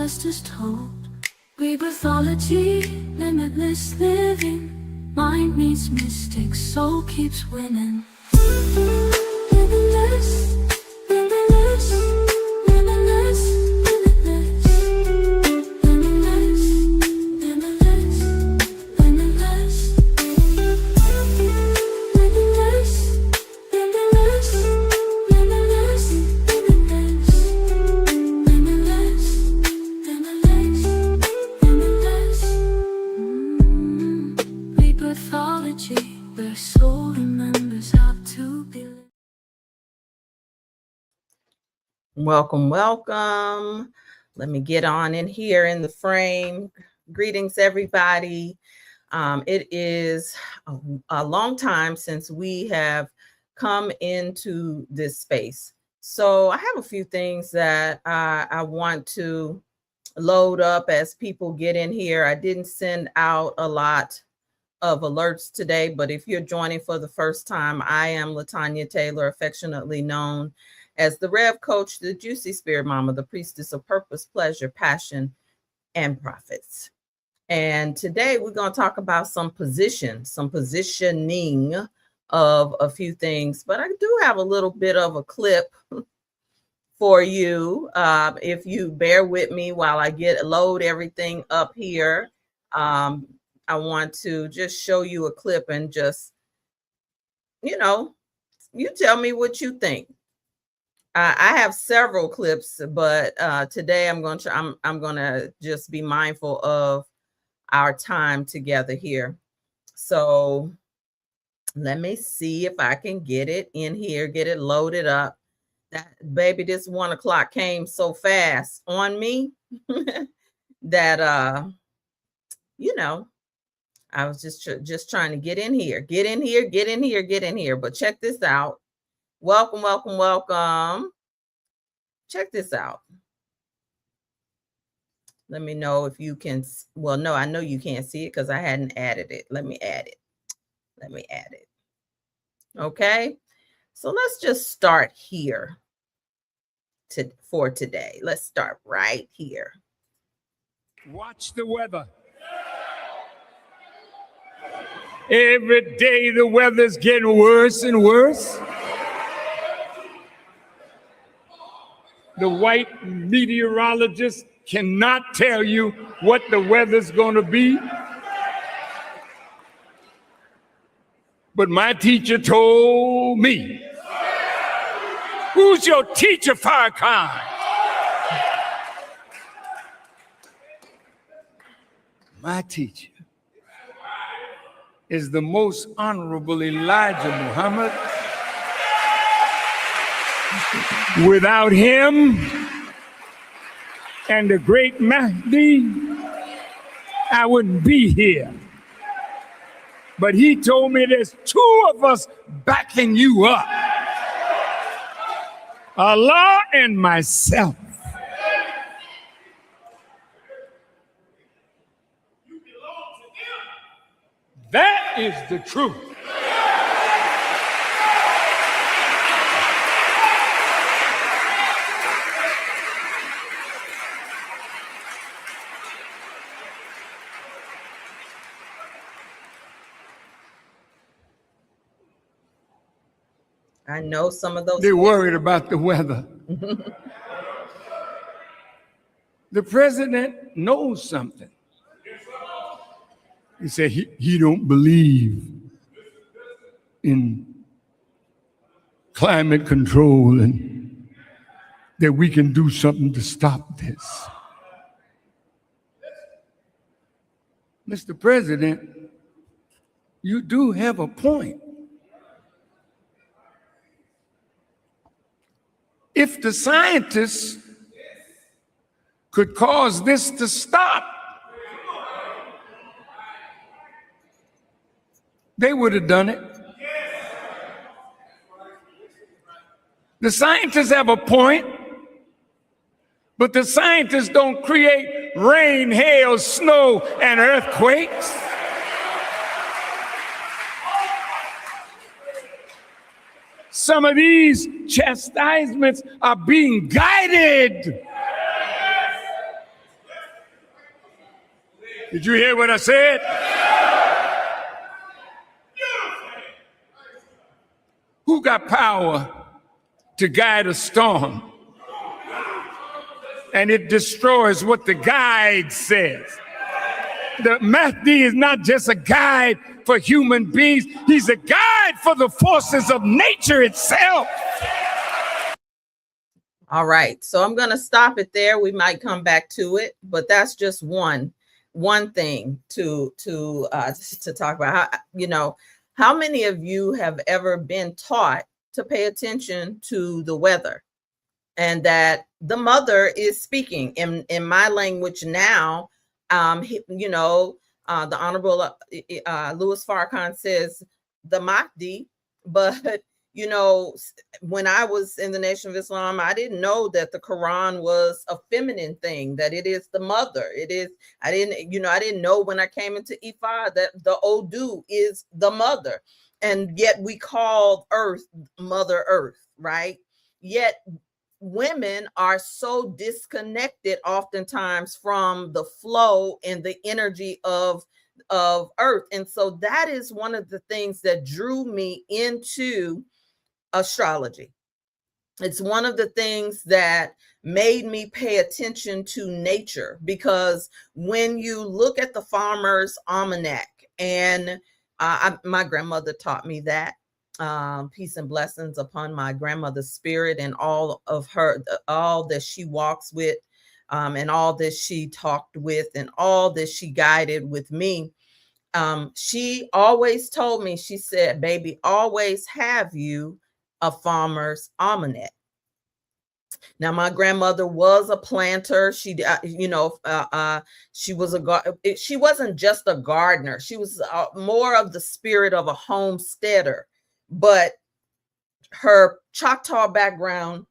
ancestors told. Rebirthology, limitless living. Mind meets mystic, soul keeps winning. Limitless, limitless, limitless, limitless, limitless, limitless, limitless, limitless, limitless, limitless, limitless, limitless, limitless. Rebirthology, where soul remembers how to be. Welcome, welcome. Let me get on in here in the frame. Greetings, everybody. It is a long time since we have come into this space. So I have a few things that I want to load up as people get in here. I didn't send out a lot of alerts today, but if you're joining for the first time, I am LaTanya Taylor, affectionately known as the Rev Coach, the Juicy Spirit Mama, the Priestess of Purpose, Pleasure, Passion, and Profits. And today we're going to talk about some positioning of a few things, but I do have a little bit of a clip for you. If you bear with me while I load everything up here, I want to just show you a clip and just, you tell me what you think. I have several clips, but today I'm going to just be mindful of our time together here. So let me see if I can get it in here, get it loaded up. That baby, this 1 o'clock came so fast on me that I was just trying to get in here. But check this out. Welcome, welcome, welcome. Check this out. Let me know if you can. Well, no, I know you can't see it because I hadn't added it. Let me add it. Okay. So let's just start here for today. Let's start right here. Watch the weather. Every day the weather's getting worse and worse. The white meteorologist cannot tell you what the weather's going to be. But my teacher told me. Who's your teacher, Farrakhan? My teacher is the most honorable Elijah Muhammad. Without him and the great Mahdi, I wouldn't be here. But he told me there's two of us backing you up. Allah and myself. You belong to him. That is the truth. I know some of those. They're worried about the weather. The president knows something. He said he don't believe in climate control and that we can do something to stop this. Mr. President, you do have a point. If the scientists could cause this to stop, they would have done it. The scientists have a point, but the scientists don't create rain, hail, snow, and earthquakes. Some of these chastisements are being guided Did you hear what I said? Who got power to guide a storm? And it destroys what the guide says. The Mahdi is not just a guide for human beings. He's a guide for the forces of nature itself. All right, so I'm going to stop it there. We might come back to it, but that's just one thing to talk about. How many of you have ever been taught to pay attention to the weather, and that the mother is speaking in my language now? The Honorable Louis Farrakhan says the Mahdi, but when I was in the Nation of Islam, I didn't know that the Quran was a feminine thing, that it is the mother. I didn't know when I came into Ifa that the Odu is the mother. And yet we call Earth Mother Earth, right? Yet women are so disconnected oftentimes from the flow and the energy of Earth. And so that is one of the things that drew me into astrology. It's one of the things that made me pay attention to nature, because when you look at the Farmer's Almanac, and my grandmother taught me that, peace and blessings upon my grandmother's spirit and all that she walks with, and all that she talked with, and all that she guided with me. She always told me, she said, baby, always have you a Farmer's Almanac. Now, my grandmother was a planter. She wasn't just a gardener. She was more of the spirit of a homesteader. But her Choctaw background,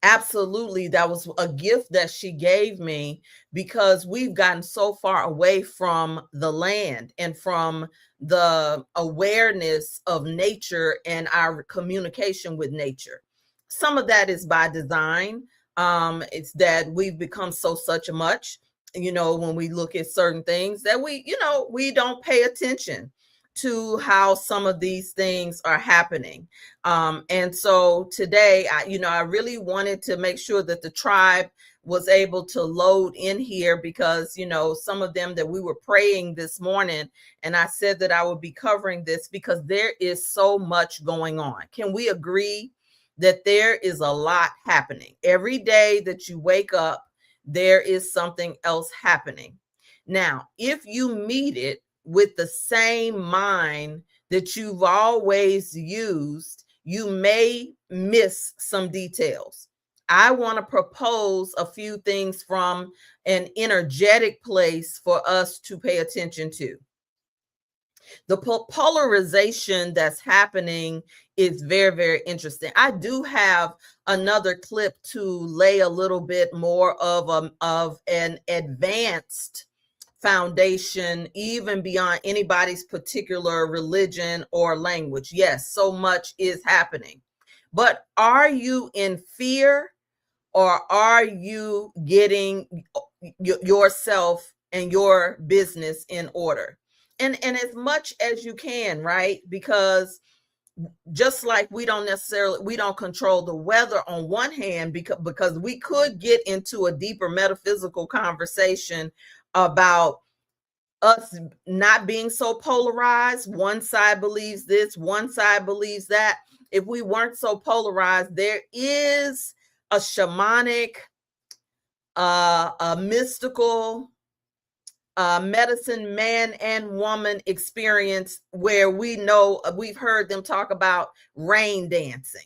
absolutely, that was a gift that she gave me, because we've gotten so far away from the land and from the awareness of nature and our communication with nature. Some of that is by design. It's that we've become such a much, when we look at certain things, that we don't pay attention to how some of these things are happening. And so today, I really wanted to make sure that the tribe was able to load in here, because, some of them that we were praying this morning, and I said that I would be covering this because there is so much going on. Can we agree that there is a lot happening? Every day that you wake up, there is something else happening. Now, if you meet it with the same mind that you've always used, you may miss some details. I want to propose a few things from an energetic place for us to pay attention to. The polarization that's happening is very, very interesting. I do have another clip to lay a little bit more of an advanced foundation, even beyond anybody's particular religion or language. Yes, so much is happening. But are you in fear, or are you getting yourself and your business in order? And as much as you can, right? Because just like we don't control the weather on one hand, because we could get into a deeper metaphysical conversation about us not being so polarized. One side believes this, one side believes that. If we weren't so polarized, there is a shamanic, a mystical, medicine man and woman experience where we've heard them talk about rain dancing.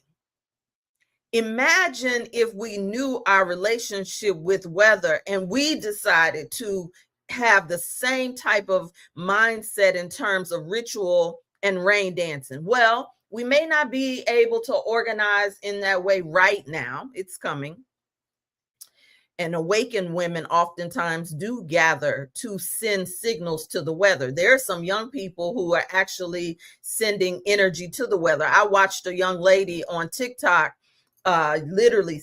Imagine if we knew our relationship with weather and we decided to have the same type of mindset in terms of ritual and rain dancing. Well, we may not be able to organize in that way right now. It's coming. And awakened women oftentimes do gather to send signals to the weather. There are some young people who are actually sending energy to the weather. I watched a young lady on TikTok literally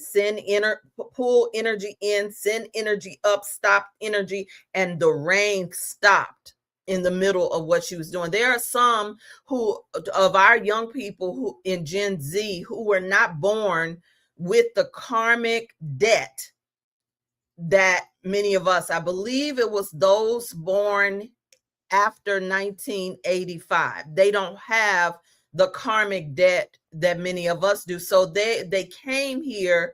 pull energy in, send energy up, stop energy, and the rain stopped in the middle of what she was doing. There are some of our young people who in Gen Z who were not born with the karmic debt that many of us, I believe it was those born after 1985. They don't have the karmic debt that many of us do. So they came here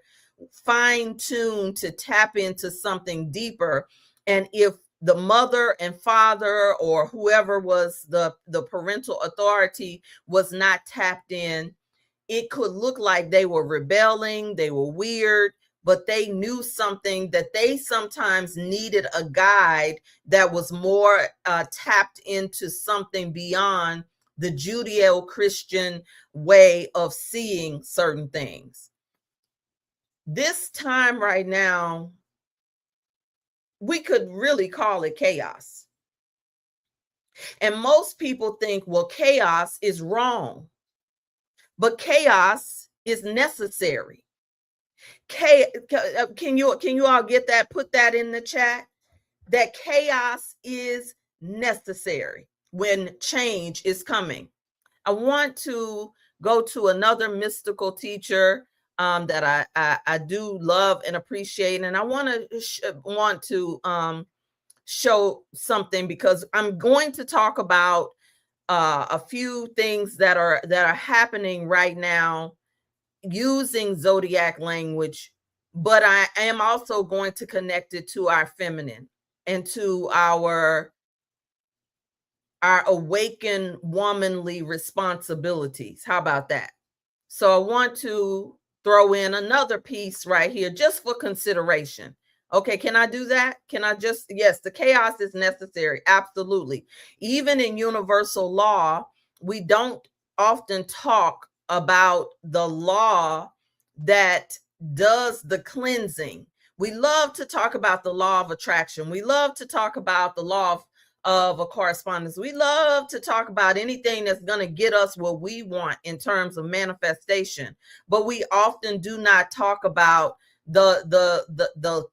fine-tuned to tap into something deeper. And if the mother and father or whoever was the parental authority was not tapped in, it could look like they were rebelling, they were weird, but they knew something, that they sometimes needed a guide that was more tapped into something beyond the Judeo-Christian way of seeing certain things. This time right now, we could really call it chaos. And most people think, well, chaos is wrong, but chaos is necessary. Can you all get that? Put that in the chat. That chaos is necessary when change is coming. I want to go to another mystical teacher that I do love and appreciate, and I want to show something, because I'm going to talk about a few things that are happening right now using zodiac language, but I am also going to connect it to our feminine and to our awakened womanly responsibilities. How about that? So I want to throw in another piece right here just for consideration. Okay, can I do that? Can I just, yes, the chaos is necessary. Absolutely. Even in universal law, we don't often talk about the law that does the cleansing. We love to talk about the law of attraction. We love to talk about the law of a correspondence. We love to talk about anything that's going to get us what we want in terms of manifestation, but we often do not talk about the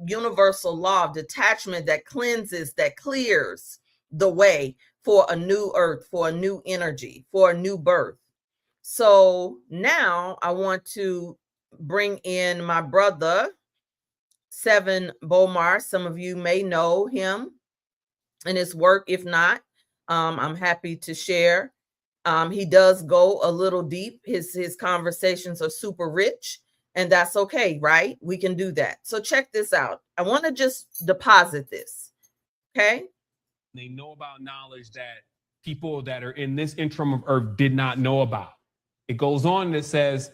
universal law of detachment that cleanses, that clears the way for a new earth, for a new energy, for a new birth. So now I want to bring in my brother, Seven Bomar. Some of you may know him and his work. If not, I'm happy to share. He does go a little deep. His conversations are super rich, and that's okay, right? We can do that. So check this out. I want to just deposit this, okay? They know about knowledge that people that are in this interim of Earth did not know about. It goes on and it says,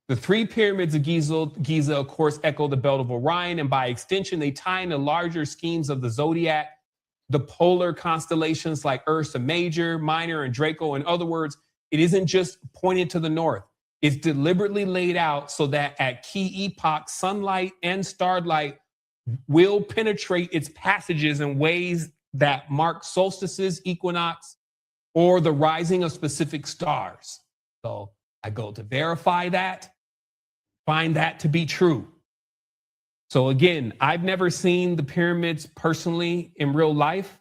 the three pyramids of Giza, of course, echo the belt of Orion, and by extension, they tie into larger schemes of the zodiac, the polar constellations like Ursa Major, Minor, and Draco. In other words, it isn't just pointed to the north. It's deliberately laid out so that at key epochs, sunlight and starlight will penetrate its passages in ways that mark solstices, equinox, or the rising of specific stars. So I go to verify that, find that to be true. So again, I've never seen the pyramids personally in real life,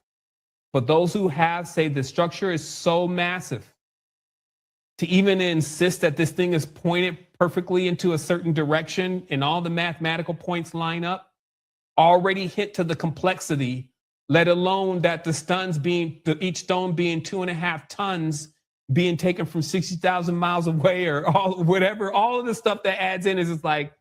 but those who have say the structure is so massive. To even insist that this thing is pointed perfectly into a certain direction and all the mathematical points line up, already hint to the complexity, let alone that each stone being 2.5 tons being taken from 60,000 miles away, or all of the stuff that adds in is just like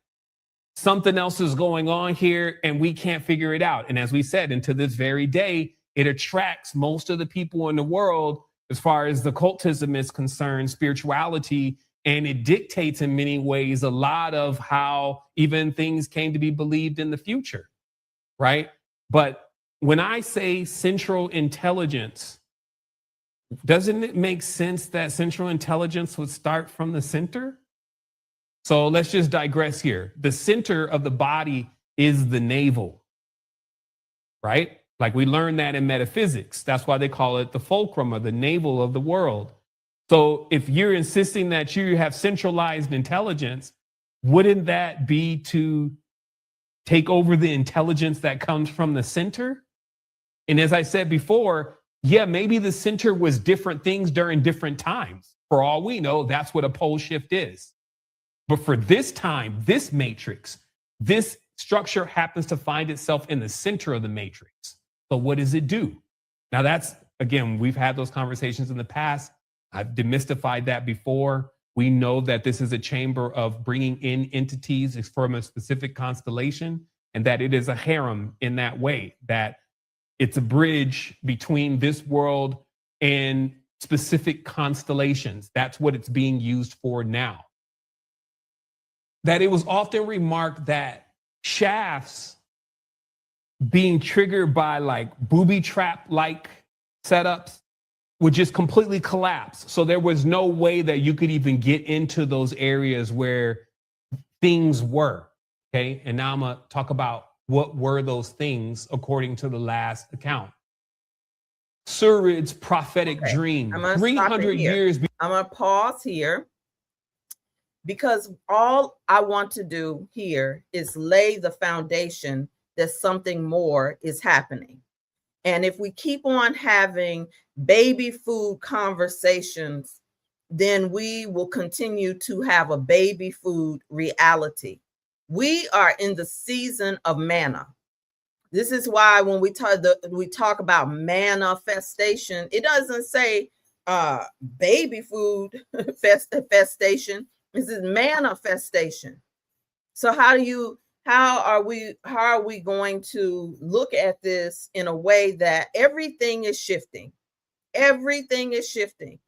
something else is going on here and we can't figure it out. And as we said, and to this very day, it attracts most of the people in the world as far as the occultism is concerned, spirituality, and it dictates in many ways a lot of how even things came to be believed in the future, right? But when I say central intelligence, doesn't it make sense that central intelligence would start from the center? So let's just digress here. The center of the body is the navel, right? Like we learned that in metaphysics. That's why they call it the fulcrum, or the navel of the world. So if you're insisting that you have centralized intelligence, wouldn't that be to take over the intelligence that comes from the center? And as I said before, yeah, maybe the center was different things during different times. For all we know, that's what a pole shift is. But for this time, this matrix, this structure happens to find itself in the center of the matrix. So what does it do? Now that's, again, we've had those conversations in the past. I've demystified that before. We know that this is a chamber of bringing in entities from a specific constellation, and that it is a harem in that way, that it's a bridge between this world and specific constellations. That's what it's being used for now. That it was often remarked that shafts being triggered by like booby trap like setups would just completely collapse. So there was no way that you could even get into those areas where things were. Okay. And now I'm going to talk about what were those things according to the last account. Surid's prophetic dream. 300 years. I'm going to pause here, because all I want to do here is lay the foundation that something more is happening. And if we keep on having baby food conversations, then we will continue to have a baby food reality. We are in the season of manna. This is why when we talk about manifestation, it doesn't say baby food festation. This is manifestation. So how are we going to look at this in a way that everything is shifting? Everything is shifting.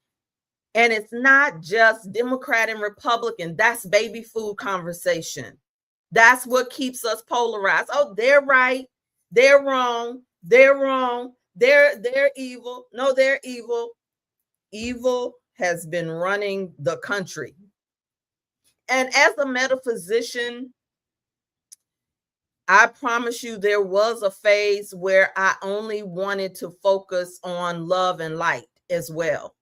And it's not just Democrat and Republican. That's baby food conversation. That's what keeps us polarized. Oh, they're right. They're wrong. They're wrong. They're evil. No, they're evil. Evil has been running the country. And as a metaphysician, I promise you there was a phase where I only wanted to focus on love and light as well.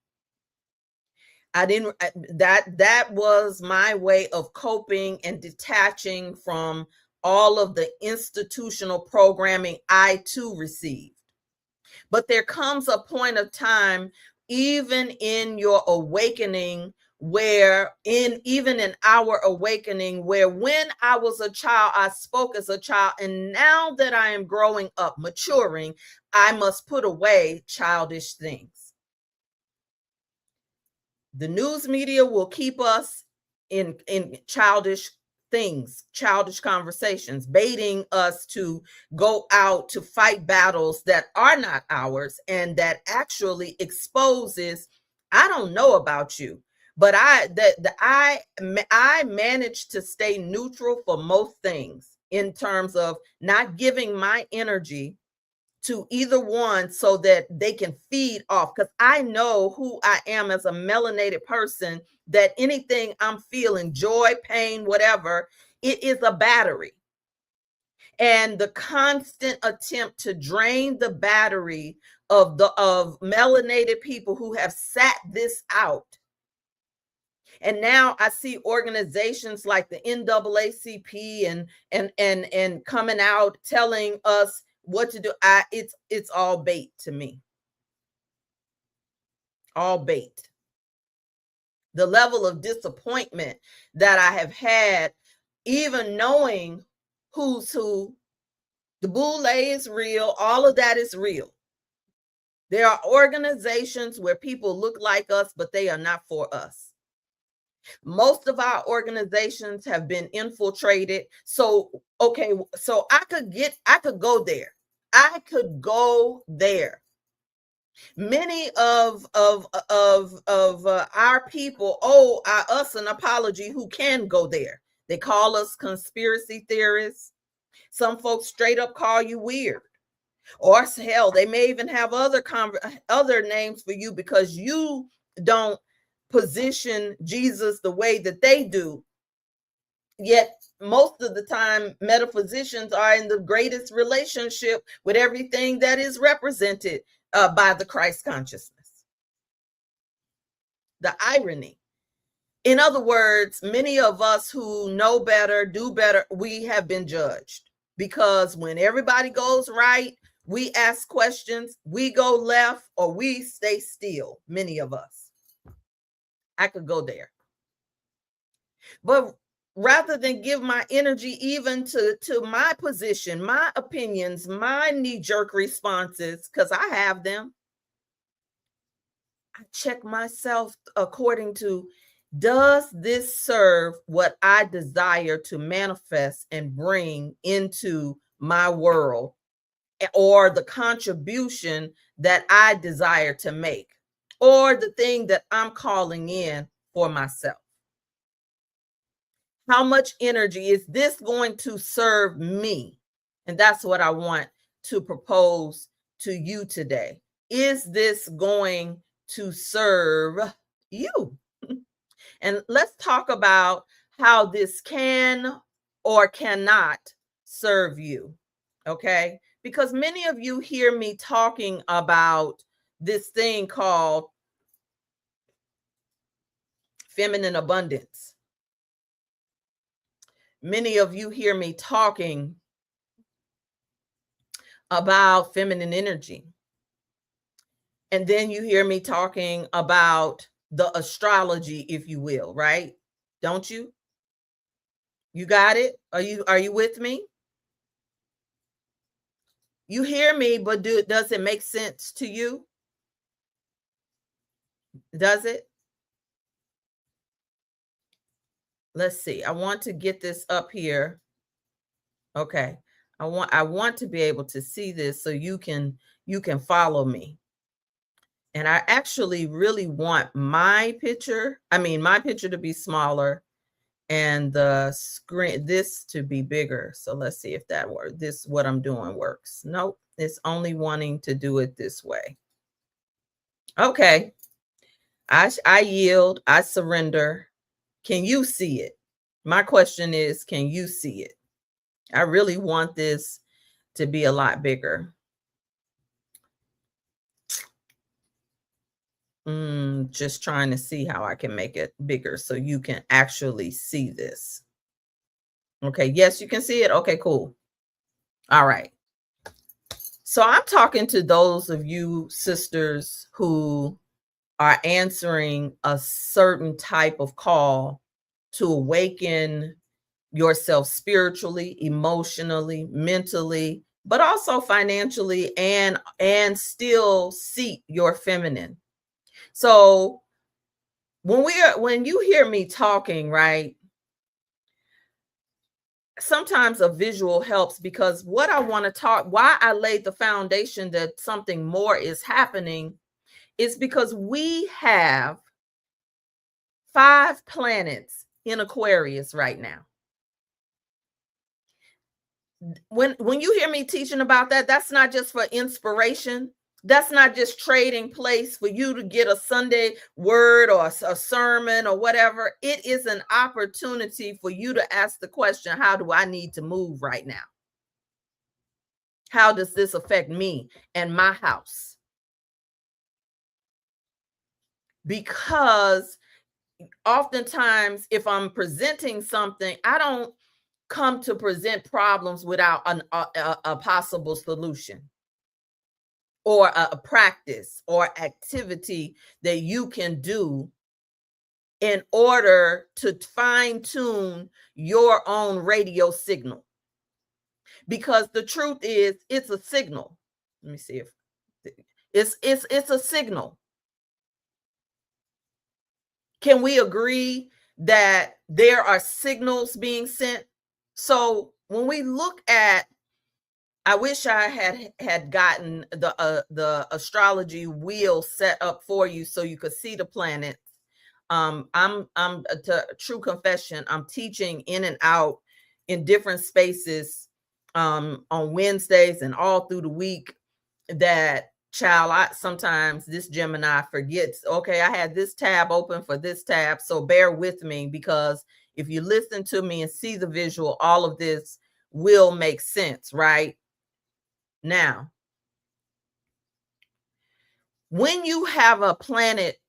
That was my way of coping and detaching from all of the institutional programming I too received. But there comes a point of time, even in your awakening, even in our awakening, where when I was a child, I spoke as a child. And now that I am growing up, maturing, I must put away childish things. The news media will keep us in childish things, childish conversations, baiting us to go out to fight battles that are not ours and that actually exposes, I don't know about you, but I managed to stay neutral for most things in terms of not giving my energy to either one so that they can feed off, because I know who I am as a melanated person, that anything I'm feeling, joy, pain, whatever, it is a battery. And the constant attempt to drain the battery of melanated people who have sat this out. And now I see organizations like the NAACP and coming out telling us what to do. It's all bait to me. All bait. The level of disappointment that I have had, even knowing who's who, the boule is real, all of that is real. There are organizations where people look like us, but they are not for us. Most of our organizations have been infiltrated. So, okay, so I could go there. I could go there. Many of our people owe us an apology who can go there. They call us conspiracy theorists. Some folks straight up call you weird. Or hell, they may even have other names for you because you don't position Jesus the way that they do. Yet most of the time, metaphysicians are in the greatest relationship with everything that is represented by the Christ consciousness. The irony. In other words, many of us who know better, do better, we have been judged, because when everybody goes right, we ask questions, we go left, or we stay still. Many of us. I could go there. But rather than give my energy even to my position, my opinions, my knee-jerk responses, because I have them, I check myself according to, does this serve what I desire to manifest and bring into my world, or the contribution that I desire to make, or the thing that I'm calling in for myself? How much energy is this going to serve me? And that's what I want to propose to you today. Is this going to serve you? And let's talk about how this can or cannot serve you. Okay? Because many of you hear me talking about this thing called feminine abundance. Many of you hear me talking about feminine energy. And then you hear me talking about the astrology, if you will, right? Don't you? You got it? Are you with me? You hear me, but does it make sense to you? Does it? Let's see. I want to get this up here. Okay. I want to be able to see this so you can follow me. And I actually really want my picture to be smaller and the screen, this to be bigger. So let's see if that works. What I'm doing works. Nope, it's only wanting to do it this way. Okay. I yield, I surrender. Can you see it? My question is, can you see it? I really want this to be a lot bigger. Just trying to see how I can make it bigger so you can actually see this. Okay, yes, you can see it. Okay, cool. All right. So I'm talking to those of you sisters who are answering a certain type of call to awaken yourself spiritually, emotionally, mentally, but also financially, and still seek your feminine. So when you hear me talking, right, sometimes a visual helps, because what I want to talk, why I laid the foundation that something more is happening, is because we have 5 planets in Aquarius right now. When you hear me teaching about that, that's not just for inspiration. That's not just trading place for you to get a Sunday word or a sermon or whatever. It is an opportunity for you to ask the question, how do I need to move right now? How does this affect me and my house? Because oftentimes, if I'm presenting something, I don't come to present problems without a possible solution, or a practice or activity that you can do in order to fine tune your own radio signal. Because the truth is, it's a signal. Let me see if it's a signal. Can we agree that there are signals being sent? So when we look at, I wish I had gotten the astrology wheel set up for you so you could see the planets. I'm to true confession, I'm teaching in and out in different spaces on Wednesdays and all through the week. That child, sometimes this Gemini forgets, okay, I had this tab open for this tab, so bear with me, because if you listen to me and see the visual, all of this will make sense, right? Now, when you have a planet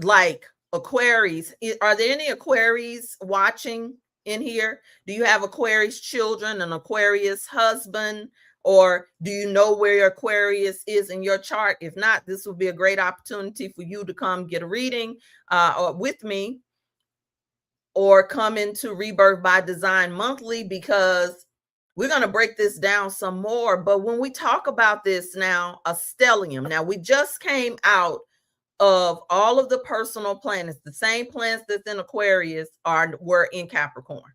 like Aquarius. Are there any Aquarius watching in here? Do you have Aquarius children, an Aquarius husband, or do you know where your Aquarius is in your chart? If not, this will be a great opportunity for you to come get a reading with me, or come into Rebirth by Design monthly, because we're going to break this down some more. But when we talk about this now, a stellium, now we just came out of all of the personal planets. The same planets that's in Aquarius were in Capricorn.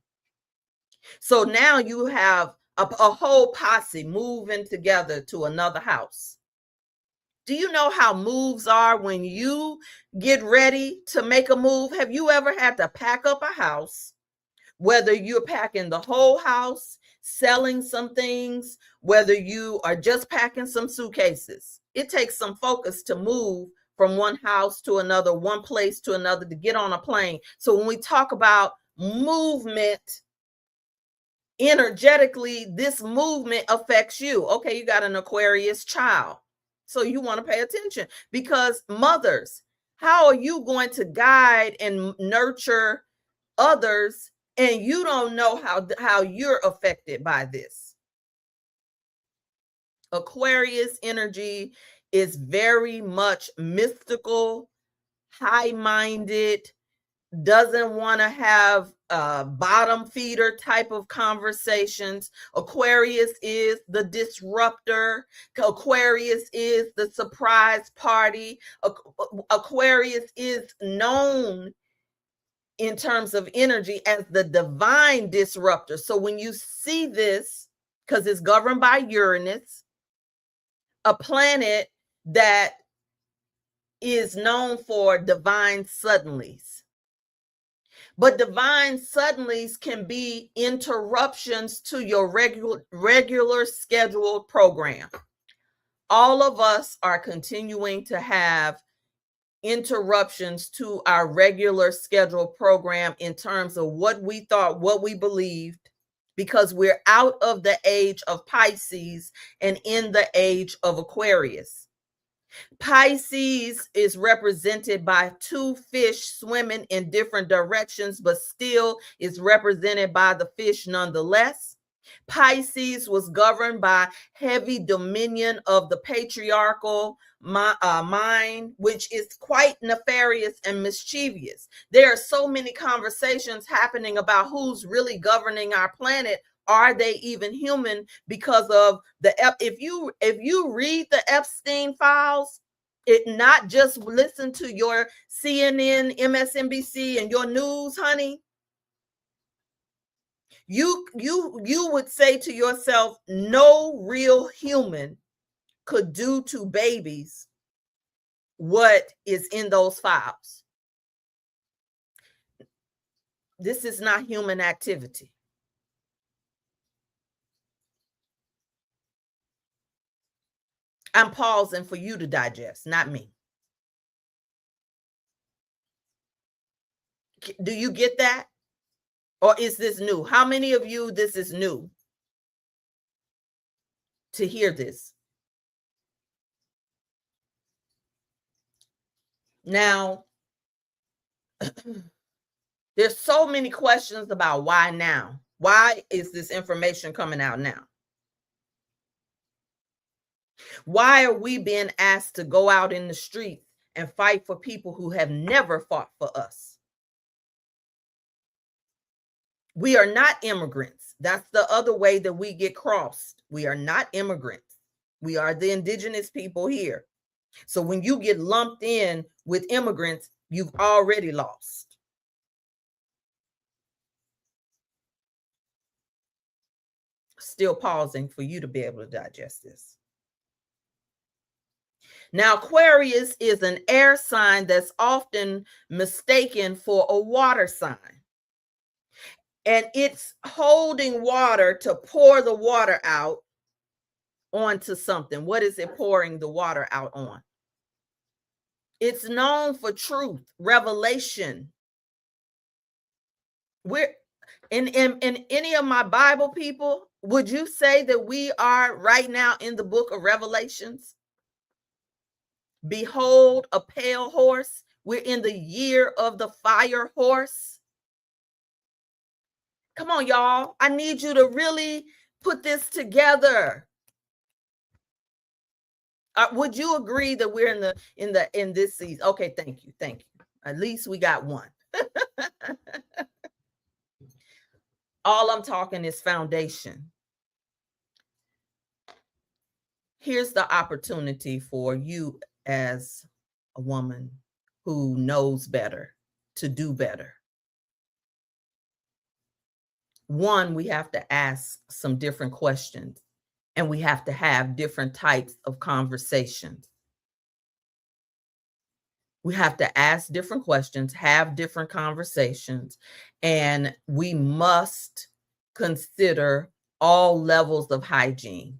So now you have a whole posse moving together to another house. Do you know how moves are when you get ready to make a move? Have you ever had to pack up a house, whether you're packing the whole house, selling some things, whether you are just packing some suitcases? It takes some focus to move from one house to another, one place to another, to get on a plane. So when we talk about movement, energetically, this movement affects you. Okay, you got an Aquarius child, so you want to pay attention, because mothers, how are you going to guide and nurture others and you don't know how you're affected by this? Aquarius energy is very much mystical, high-minded, doesn't want to have bottom feeder type of conversations. Aquarius is the disruptor. Aquarius is the surprise party. Aquarius is known in terms of energy as the divine disruptor. So when you see this, because it's governed by Uranus, a planet that is known for divine suddenlies. But divine suddenlies can be interruptions to your regular scheduled program. All of us are continuing to have interruptions to our regular scheduled program in terms of what we thought, what we believed, because we're out of the age of Pisces and in the age of Aquarius. Pisces is represented by two fish swimming in different directions, but still is represented by the fish nonetheless. Pisces was governed by heavy dominion of the patriarchal mind, which is quite nefarious and mischievous. There are so many conversations happening about who's really governing our planet. Are they even human? Because of if you read the Epstein files, not just listen to your CNN, MSNBC, and your news, honey. You would say to yourself, no real human could do to babies what is in those files. This is not human activity. I'm pausing for you to digest, not me. Do you get that? Or is this new? How many of you this is new to hear this? Now, there's so many questions about why now. Why is this information coming out now? Why are we being asked to go out in the streets and fight for people who have never fought for us? We are not immigrants. That's the other way that we get crossed. We are not immigrants. We are the indigenous people here. So when you get lumped in with immigrants, you've already lost. Still pausing for you to be able to digest this. Now, Aquarius is an air sign that's often mistaken for a water sign. And it's holding water to pour the water out onto something. What is it pouring the water out on? It's known for truth, revelation. We're in any of my Bible people, would you say that we are right now in the book of Revelations? Behold, a pale horse. We're in the year of the fire horse. Come on, y'all. I need you to really put this together. Would you agree that we're in this season? Okay, thank you. At least we got one. All I'm talking is foundation. Here's the opportunity for you as a woman who knows better to do better. One, we have to ask some different questions, and we have to have different types of conversations. We have to ask different questions, have different conversations, and we must consider all levels of hygiene.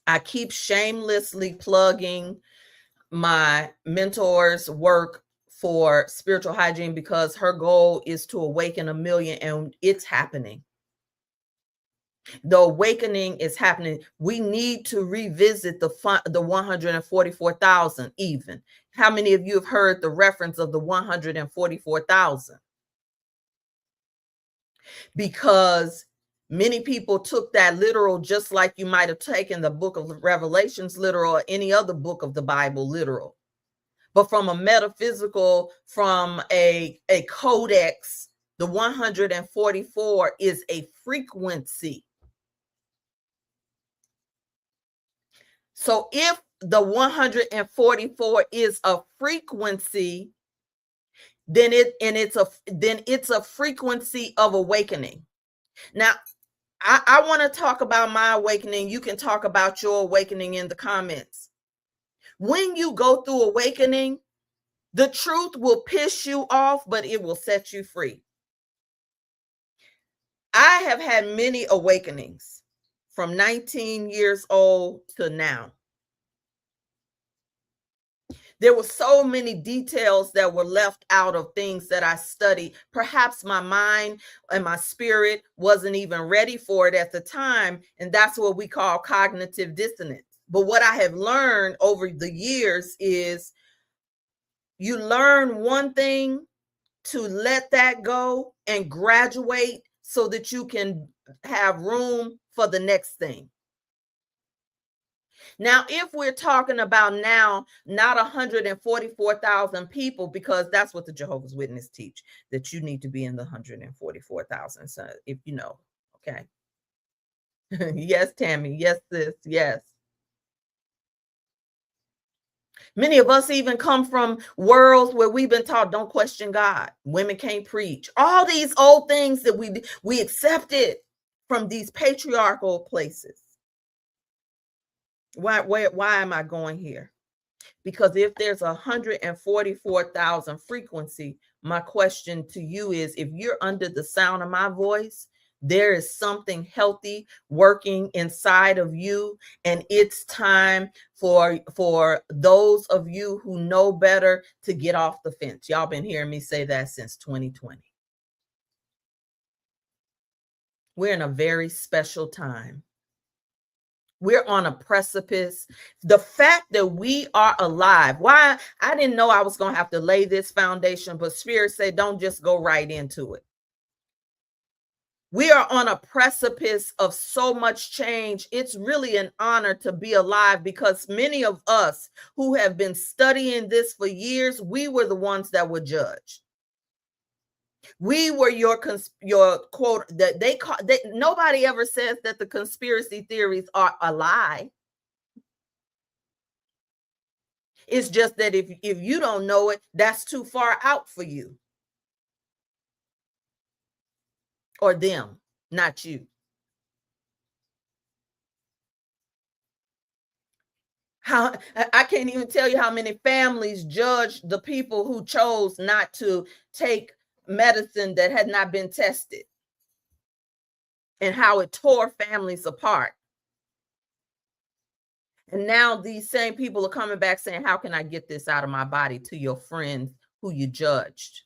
I keep shamelessly plugging my mentor's work for spiritual hygiene because her goal is to awaken 1 million, and it's happening. The awakening is happening. We need to revisit the 144,000 even. How many of you have heard the reference of the 144,000? Because many people took that literal, just like you might have taken the book of Revelations literal or any other book of the Bible literal. But from a metaphysical, from a codex, the 144 is a frequency. So if the 144 is a frequency, then it's a frequency of awakening. Now, I want to talk about my awakening. You can talk about your awakening in the comments. When you go through awakening, the truth will piss you off, but it will set you free. I have had many awakenings from 19 years old to now. There were so many details that were left out of things that I studied. Perhaps my mind and my spirit wasn't even ready for it at the time. And that's what we call cognitive dissonance. But what I have learned over the years is you learn one thing to let that go and graduate so that you can have room for the next thing. Now, if we're talking about now, not 144,000 people, because that's what the Jehovah's Witnesses teach, that you need to be in the 144,000. So if you know, okay. Yes, Tammy. Yes, sis. Yes. Many of us even come from worlds where we've been taught, don't question God. Women can't preach. All these old things that we accepted from these patriarchal places. Why am I going here? Because if there's 144,000 frequency, my question to you is, if you're under the sound of my voice, there is something healthy working inside of you, and it's time for those of you who know better to get off the fence. Y'all been hearing me say that since 2020. We're in a very special time. We're on a precipice. The fact that we are alive. Why? I didn't know I was going to have to lay this foundation, but Spirit said, don't just go right into it. We are on a precipice of so much change. It's really an honor to be alive, because many of us who have been studying this for years, we were the ones that were judged. We were your quote that nobody ever says that the conspiracy theories are a lie. It's just that if you don't know it, that's too far out for you or them, not you. How I can't even tell you how many families judged the people who chose not to take medicine that had not been tested, and how it tore families apart. And now these same people are coming back saying, how can I get this out of my body, to your friends who you judged?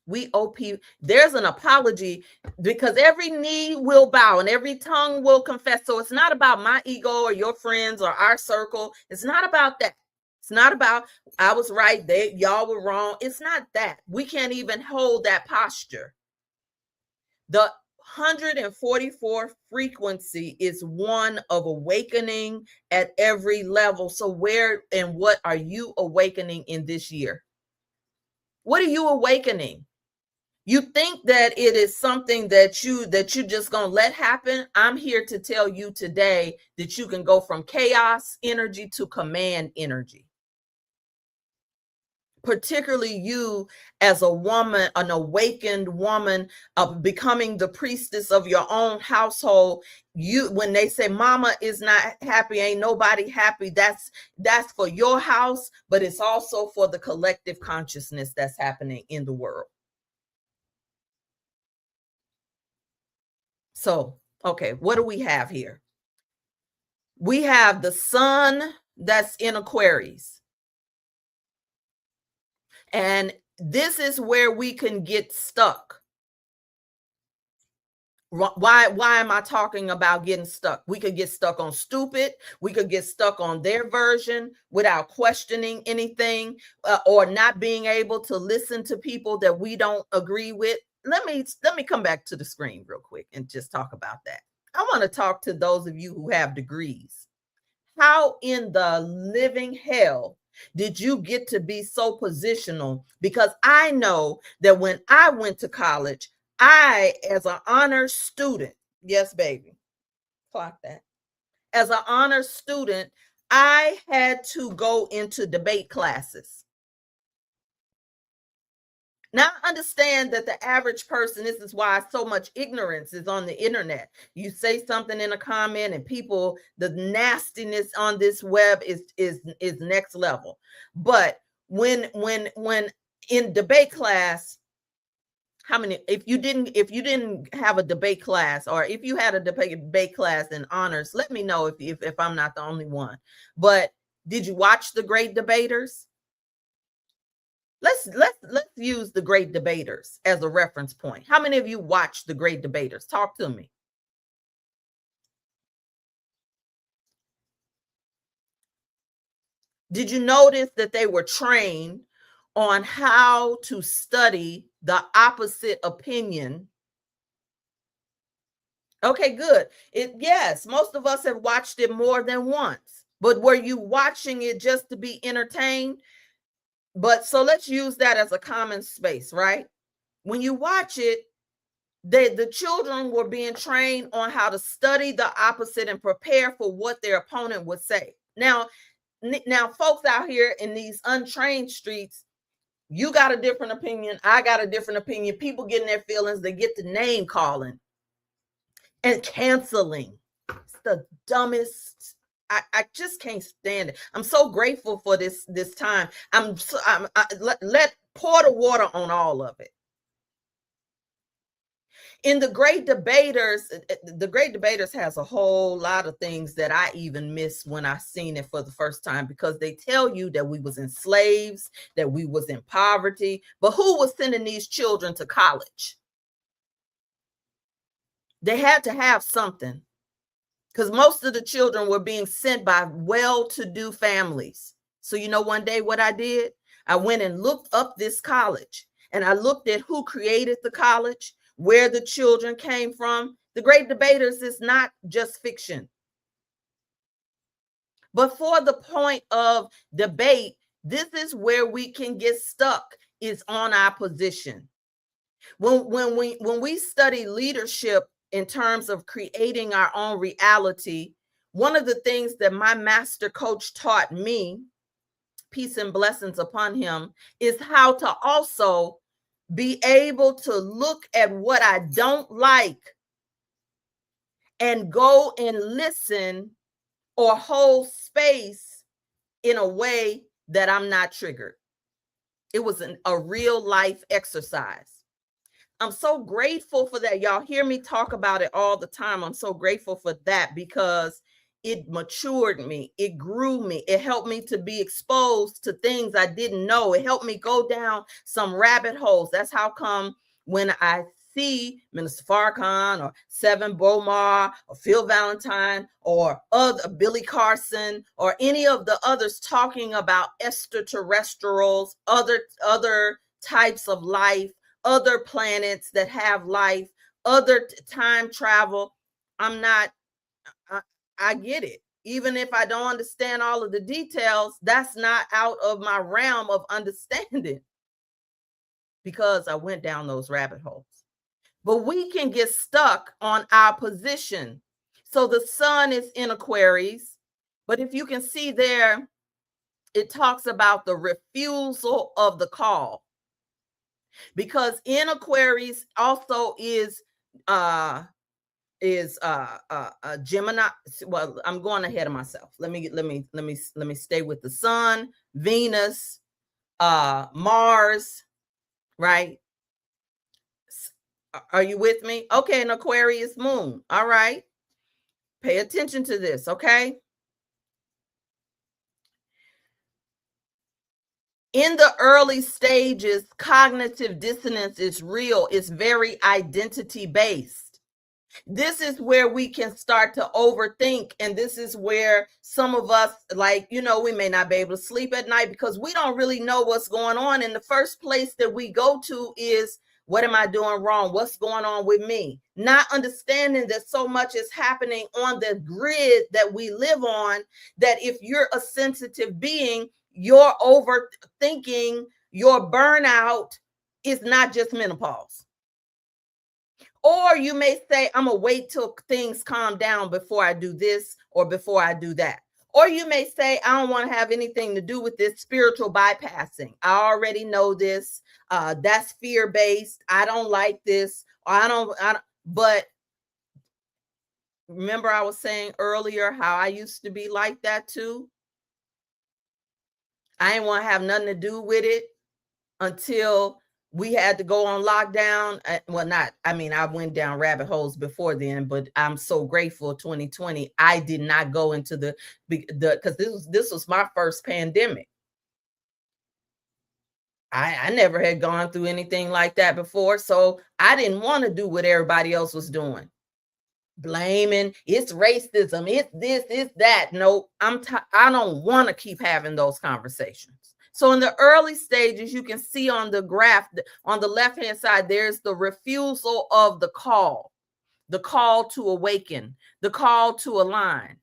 We owe people, there's an apology, because every knee will bow and every tongue will confess. So it's not about my ego or your friends or our circle. It's not about that. It's not about I was right, y'all were wrong. It's not that. We can't even hold that posture. The 144 frequency is one of awakening at every level. So where and what are you awakening in this year? What are you awakening? You think that it is something that you just gonna let happen? I'm here to tell you today that you can go from chaos energy to command energy. Particularly you as a woman, an awakened woman, of becoming the priestess of your own household. You, when they say mama is not happy, ain't nobody happy, that's for your house, but it's also for the collective consciousness that's happening in the world. So, okay, what do we have here? We have the sun that's in Aquarius. And this is where we can get stuck. Why am I talking about getting stuck? We could get stuck on stupid. We could get stuck on their version without questioning anything, or not being able to listen to people that we don't agree with. Let me come back to the screen real quick and just talk about that. I want to talk to those of you who have degrees. How in the living hell did you get to be so positional? Because I know that when I went to college, I, as an honor student, yes, baby, clock that. As an honor student, I had to go into debate classes. Now, I understand that the average person, this is why so much ignorance is on the internet. You say something in a comment and people, the nastiness on this web is next level. But when in debate class, how many, if you didn't have a debate class, or if you had a debate class in honors, let me know if I'm not the only one. But did you watch The Great Debaters? Let's use The Great Debaters as a reference point. How many of you watched The Great Debaters? Talk to me. Did you notice that they were trained on how to study the opposite opinion? Okay, good. Yes, most of us have watched it more than once. But were you watching it just to be entertained? But so let's use that as a common space, right? When you watch it, the children were being trained on how to study the opposite and prepare for what their opponent would say. Now, folks out here in these untrained streets, you got a different opinion. I got a different opinion. People getting their feelings. They get the name calling and canceling. It's the dumbest. I just can't stand it. I'm so grateful for this time. Let pour the water on all of it. In The Great Debaters, The Great Debaters has a whole lot of things that I even missed when I seen it for the first time, because they tell you that we was enslaved, that we was in poverty, but who was sending these children to college? They had to have something, because most of the children were being sent by well-to-do families. So you know, one day what I did? I went and looked up this college, and I looked at who created the college, where the children came from. The Great Debaters is not just fiction. But for the point of debate, this is where we can get stuck, is on our position. When we study leadership in terms of creating our own reality, one of the things that my master coach taught me, peace and blessings upon him, is how to also be able to look at what I don't like and go and listen or hold space in a way that I'm not triggered. It was a real life exercise. I'm so grateful for that. Y'all hear me talk about it all the time. I'm so grateful for that, because It matured me. It grew me. It helped me to be exposed to things I didn't know. It helped me go down some rabbit holes. That's how come when I see Minister Farrakhan or Seven Bomar or Phil Valentine or other Billy Carson or any of the others talking about extraterrestrials, other types of life, other planets that have life, other time travel, I get it. Even if I don't understand all of the details, that's not out of my realm of understanding because I went down those rabbit holes. But we can get stuck on our position. So the sun is in Aquarius, but if you can see there, it talks about the refusal of the call. Because in Aquarius also is Gemini. Well, I'm going ahead of myself. Let me stay with the sun, Venus, Mars, right? Are you with me? Okay, an Aquarius moon. All right. Pay attention to this, okay? In the early stages, cognitive dissonance is real. It's very identity-based. This is where we can start to overthink. And this is where some of us, like, we may not be able to sleep at night because we don't really know what's going on. And the first place that we go to is, what am I doing wrong? What's going on with me? Not understanding that so much is happening on the grid that we live on, that if you're a sensitive being, your overthinking, your burnout is not just menopause. Or you may say, I'm going to wait till things calm down before I do this or before I do that. Or you may say, I don't want to have anything to do with this spiritual bypassing. I already know this. That's fear-based. I don't like this. But remember I was saying earlier how I used to be like that too? I didn't want to have nothing to do with it until we had to go on lockdown. I went down rabbit holes before then, but I'm so grateful 2020. I did not go into because this was my first pandemic. I never had gone through anything like that before. So I didn't want to do what everybody else was doing. Blaming, it's racism, it's this, it's that. No, I don't want to keep having those conversations. So in the early stages, you can see on the graph on the left-hand side, there's the refusal of the call to awaken, the call to align.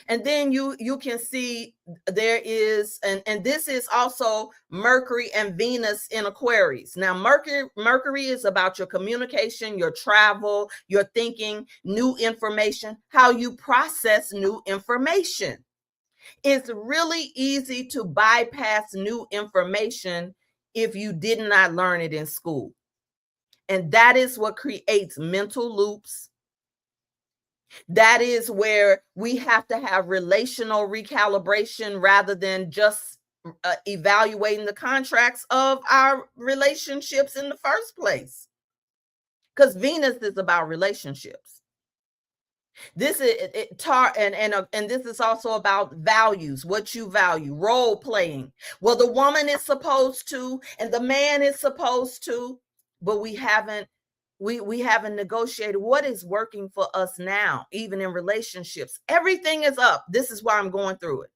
And then you can see there is, and this is also Mercury and Venus in Aquarius. Now, Mercury is about your communication, your travel, your thinking, new information, how you process new information. It's really easy to bypass new information if you did not learn it in school. And that is what creates mental loops. That is where we have to have relational recalibration rather than just evaluating the contracts of our relationships in the first place. Because Venus is about relationships. This is and this is also about values, what you value, role playing. Well, the woman is supposed to, and the man is supposed to, but we haven't negotiated what is working for us now, even in relationships. Everything is up. This is why I'm going through it.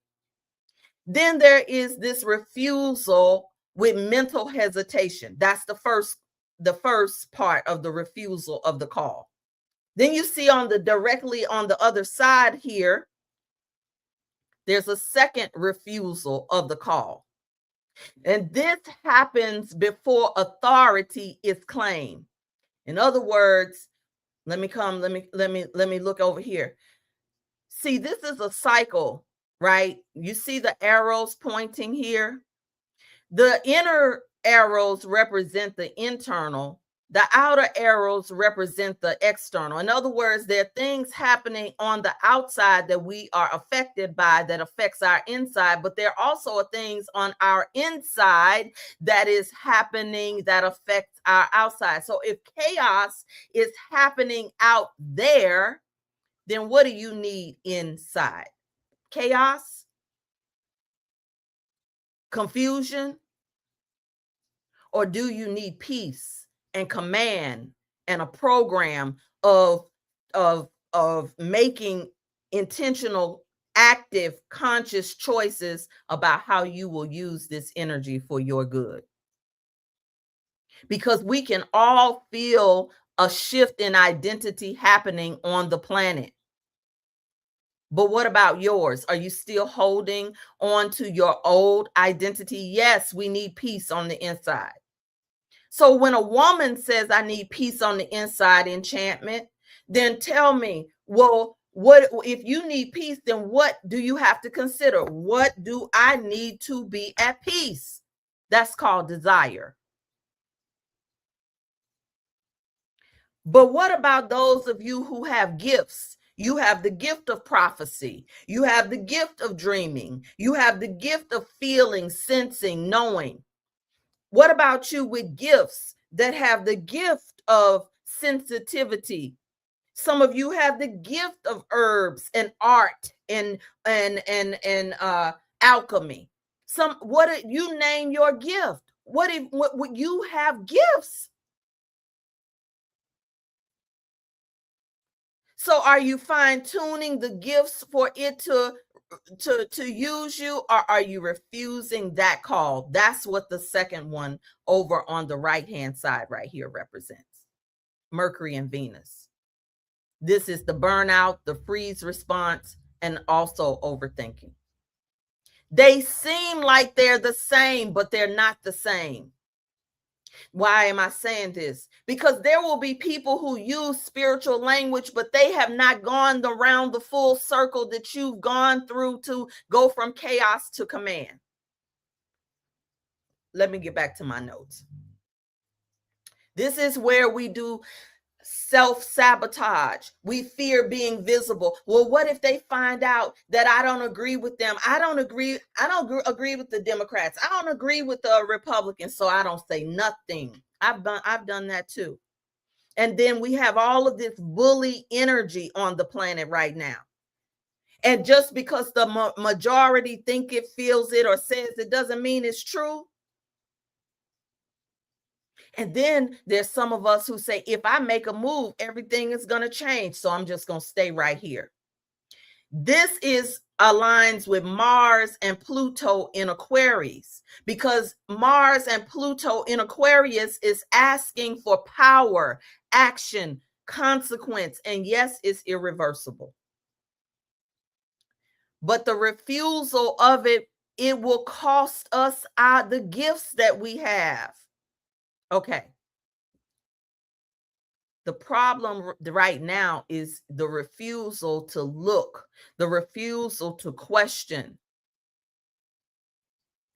Then there is this refusal with mental hesitation. That's the first part of the refusal of the call. Then you see directly on the other side here, there's a second refusal of the call. And this happens before authority is claimed. In other words, let me look over here. See, this is a cycle, right? You see the arrows pointing here. The inner arrows represent the internal. The outer arrows represent the external. In other words, there are things happening on the outside that we are affected by that affects our inside, but there also are things on our inside that is happening that affects our outside. So if chaos is happening out there, then what do you need inside? Chaos? Confusion? Or do you need peace and command and a program of making intentional, active, conscious choices about how you will use this energy for your good? Because we can all feel a shift in identity happening on the planet. But what about yours? Are you still holding on to your old identity? Yes, we need peace on the inside. So when a woman says, I need peace on the inside, enchantment, then tell me, well, what if you need peace, then what do you have to consider? What do I need to be at peace? That's called desire. But what about those of you who have gifts? You have the gift of prophecy. You have the gift of dreaming. You have the gift of feeling, sensing, knowing. What about you with gifts that have the gift of sensitivity? Some of you have the gift of herbs and art and alchemy. You name your gift? What you have gifts? So are you fine-tuning the gifts for it to use you, or are you refusing that call? That's what the second one over on the right-hand side right here represents. Mercury and Venus. This is the burnout, the freeze response, and also overthinking. They seem like they're the same, but they're not the same. Why am I saying this? Because there will be people who use spiritual language, but they have not gone around the full circle that you've gone through to go from chaos to command. Let me get back to my notes. This is where we do self-sabotage. We fear being visible. Well, what if they find out that I don't agree with them? I don't agree with the Democrats. I don't agree with the Republicans, so I don't say nothing. I've done that too. And then we have all of this bully energy on the planet right now. And just because the majority think it, feels it, or says it, doesn't mean it's true. And then there's some of us who say, if I make a move, everything is going to change. So I'm just going to stay right here. This aligns with Mars and Pluto in Aquarius, because Mars and Pluto in Aquarius is asking for power, action, consequence, and yes, it's irreversible. But the refusal of it will cost us the gifts that we have. Okay. The problem right now is the refusal to look, the refusal to question.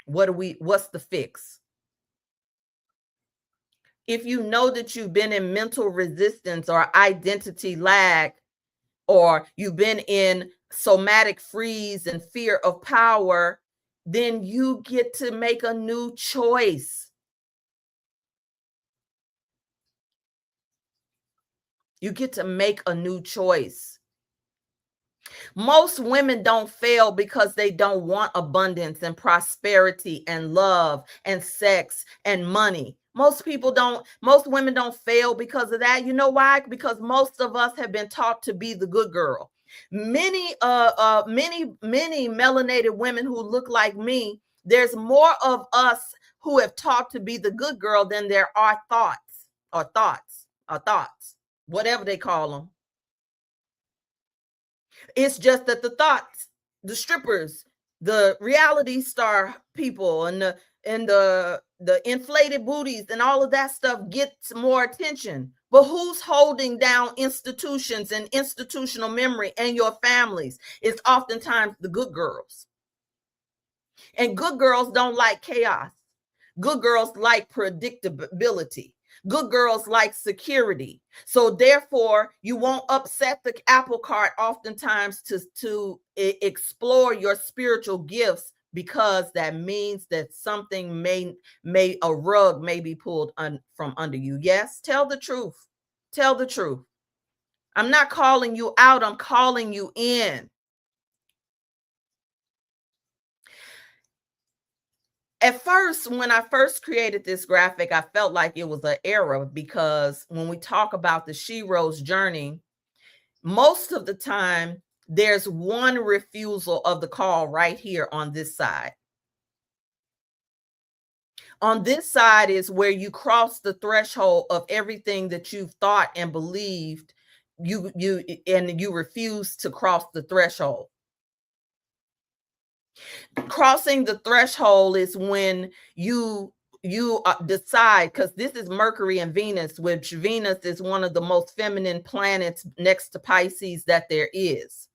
What's the fix? If you know that you've been in mental resistance or identity lag, or you've been in somatic freeze and fear of power, then you get to make a new choice. You get to make a new choice. Most women don't fail because they don't want abundance and prosperity and love and sex and money. Most women don't fail because of that. You know why? Because most of us have been taught to be the good girl. Many melanated women who look like me, there's more of us who have taught to be the good girl than there are thoughts, whatever they call them. It's just that the thoughts, the strippers, the reality star people, and the inflated booties and all of that stuff gets more attention. But who's holding down institutions and institutional memory and your families? It's oftentimes the good girls. And good girls don't like chaos. Good girls like predictability. Good girls like security. So therefore, you won't upset the apple cart oftentimes to explore your spiritual gifts, because that means that something a rug may be pulled from under you. Yes, tell the truth. Tell the truth. I'm not calling you out, I'm calling you in. At first, when I first created this graphic, I felt like it was an error because when we talk about the Shero's journey, most of the time there's one refusal of the call right here on this side. On this side is where you cross the threshold of everything that you've thought and believed you refuse to cross the threshold. Crossing the threshold is when you decide, because this is Mercury and Venus, which Venus is one of the most feminine planets next to Pisces that there is.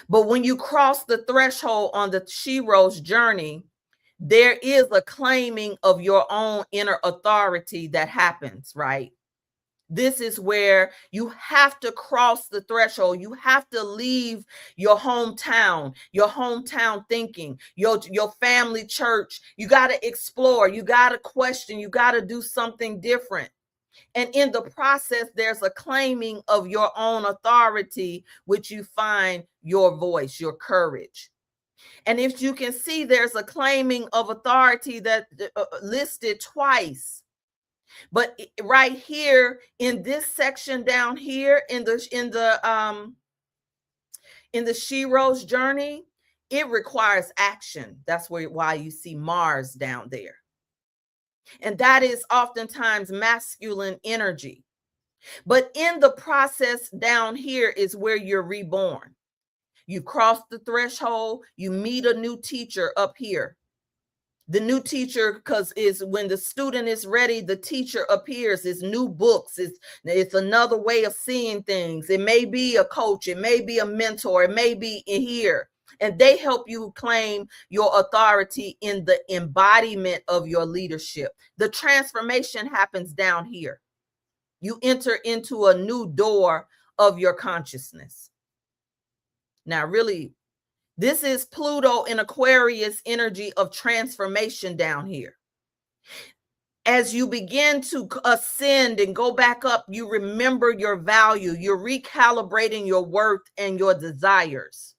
But when you cross the threshold on the Shero's journey, there is a claiming of your own inner authority that happens, right? This is where you have to cross the threshold. You have to leave your hometown thinking, your family church. You got to explore, you got to question, you got to do something different. And in the process, there's a claiming of your own authority, which you find your voice, your courage. And if you can see, there's a claiming of authority that listed twice. But right here in this section down here in the Shero's journey, it requires action. That's why you see Mars down there. And that is oftentimes masculine energy. But in the process down here is where you're reborn. You cross the threshold, you meet a new teacher up here. The new teacher, because is when the student is ready, the teacher appears. It's new books. It's another way of seeing things. It may be a coach. It may be a mentor. It may be in here. And they help you claim your authority in the embodiment of your leadership. The transformation happens down here. You enter into a new door of your consciousness. Now, really, this is Pluto in Aquarius energy of transformation down here. As you begin to ascend and go back up, you remember your value. You're recalibrating your worth and your desires.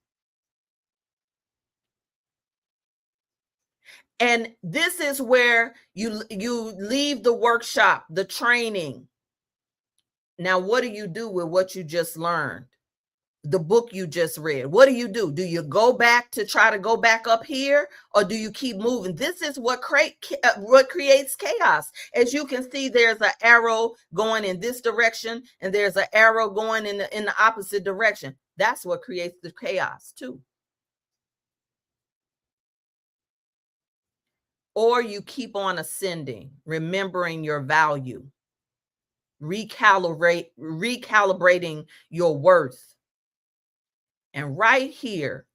And this is where you leave the workshop, the training. Now, what do you do with what you just learned? The book you just read. What do? Do you go back to try to go back up here, or do you keep moving? This is what creates chaos. As you can see, there's an arrow going in this direction, and there's an arrow going in the opposite direction. That's what creates the chaos too. Or you keep on ascending, remembering your value, recalibrating your worth. And right here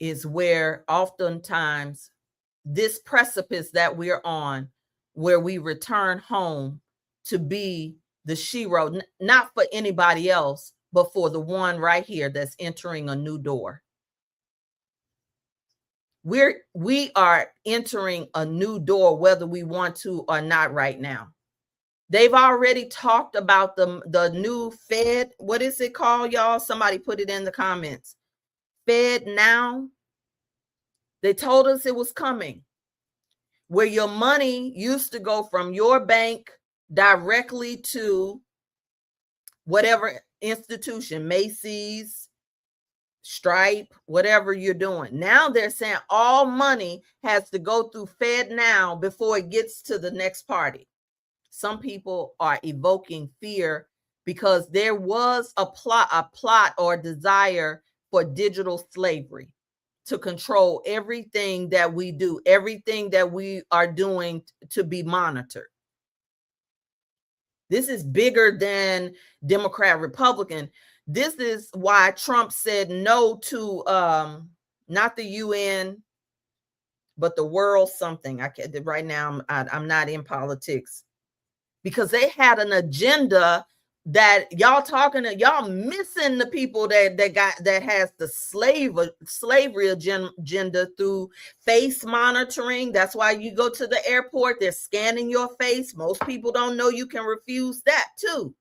is where oftentimes this precipice that we're on, where we return home to be the Shero, not for anybody else, but for the one right here that's entering a new door. We are entering a new door, whether we want to or not right now. They've already talked about the new Fed. What is it called, y'all? Somebody put it in the comments. Fed now. They told us it was coming. Where your money used to go from your bank directly to whatever institution, Macy's, Stripe, whatever you're doing. Now they're saying all money has to go through Fed now before it gets to the next party. Some people are evoking fear because there was a plot or desire for digital slavery to control everything that we do, everything that we are doing to be monitored. This is bigger than Democrat, Republican. This is why Trump said no to not the UN, but the world something. I can't right now. I'm not in politics. Because they had an agenda that y'all missing the people that has the slavery agenda through face monitoring. That's why you go to the airport, they're scanning your face. Most people don't know you can refuse that too.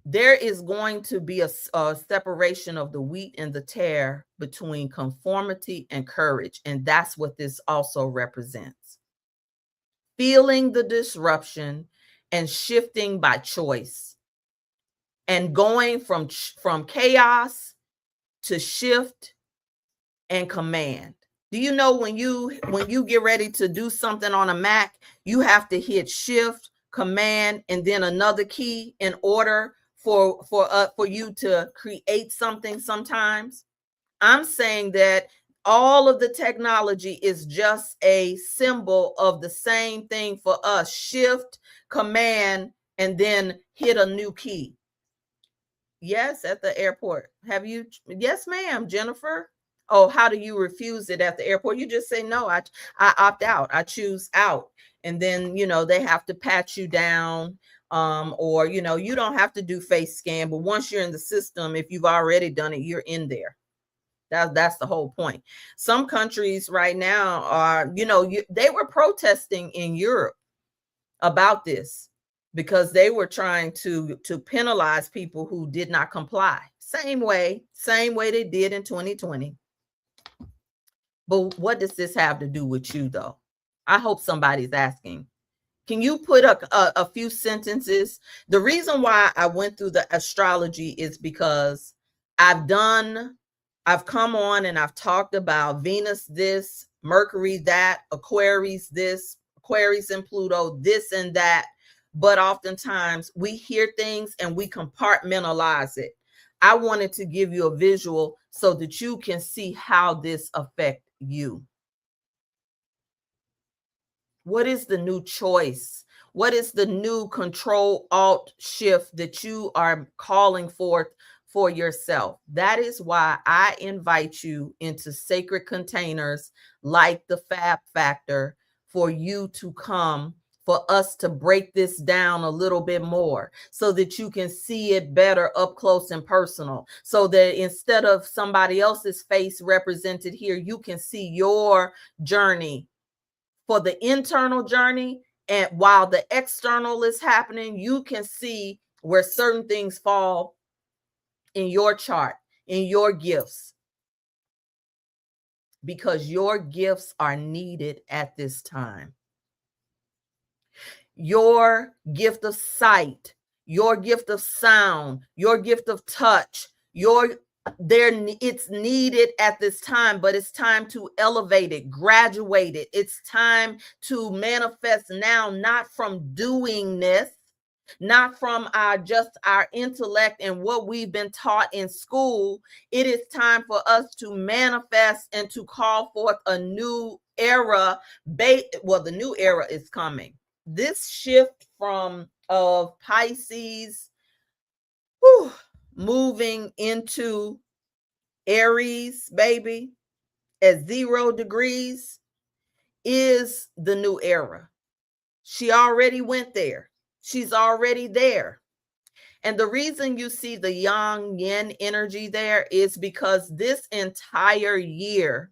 There is going to be a separation of the wheat and the tare between conformity and courage. And that's what this also represents. Feeling the disruption and shifting by choice and going from chaos to shift and command. Do you know when you get ready to do something on a Mac, you have to hit shift, command, and then another key in order for you to create something sometimes? I'm saying that all of the technology is just a symbol of the same thing for us. Shift, command, and then hit a new key. Yes, at the airport. Have you? Yes, ma'am, Jennifer. Oh, how do you refuse it at the airport? You just say, no, I opt out. I choose out. And then, they have to pat you down. Or, you don't have to do face scan, but once you're in the system, if you've already done it, you're in there. That's the whole point. Some countries right now are, they were protesting in Europe about this because they were trying to penalize people who did not comply. Same way they did in 2020. But what does this have to do with you, though? I hope somebody's asking. Can you put a few sentences? The reason why I went through the astrology is because I've come on and I've talked about Venus this, Mercury that, Aquarius this, Aquarius and Pluto this and that. But oftentimes we hear things and we compartmentalize it. I wanted to give you a visual so that you can see how this affects you. What is the new choice? What is the new control alt shift that you are calling forth for yourself? That is why I invite you into sacred containers like the Fab Factor for you to come, for us to break this down a little bit more so that you can see it better up close and personal. So that instead of somebody else's face represented here, you can see your journey for the internal journey. And while the external is happening, you can see where certain things fall in your chart, in your gifts, because your gifts are needed at this time. Your gift of sight, your gift of sound, your gift of touch, it's needed at this time, but it's time to elevate it, graduate it. It's time to manifest now, not from doingness, not from our intellect and what we've been taught in school. It is time for us to manifest and to call forth a new era. Well, the new era is coming. This shift of Pisces moving into Aries, baby, at 0 degrees is the new era. She already went there. She's already there. And the reason you see the yang yin energy there is because this entire year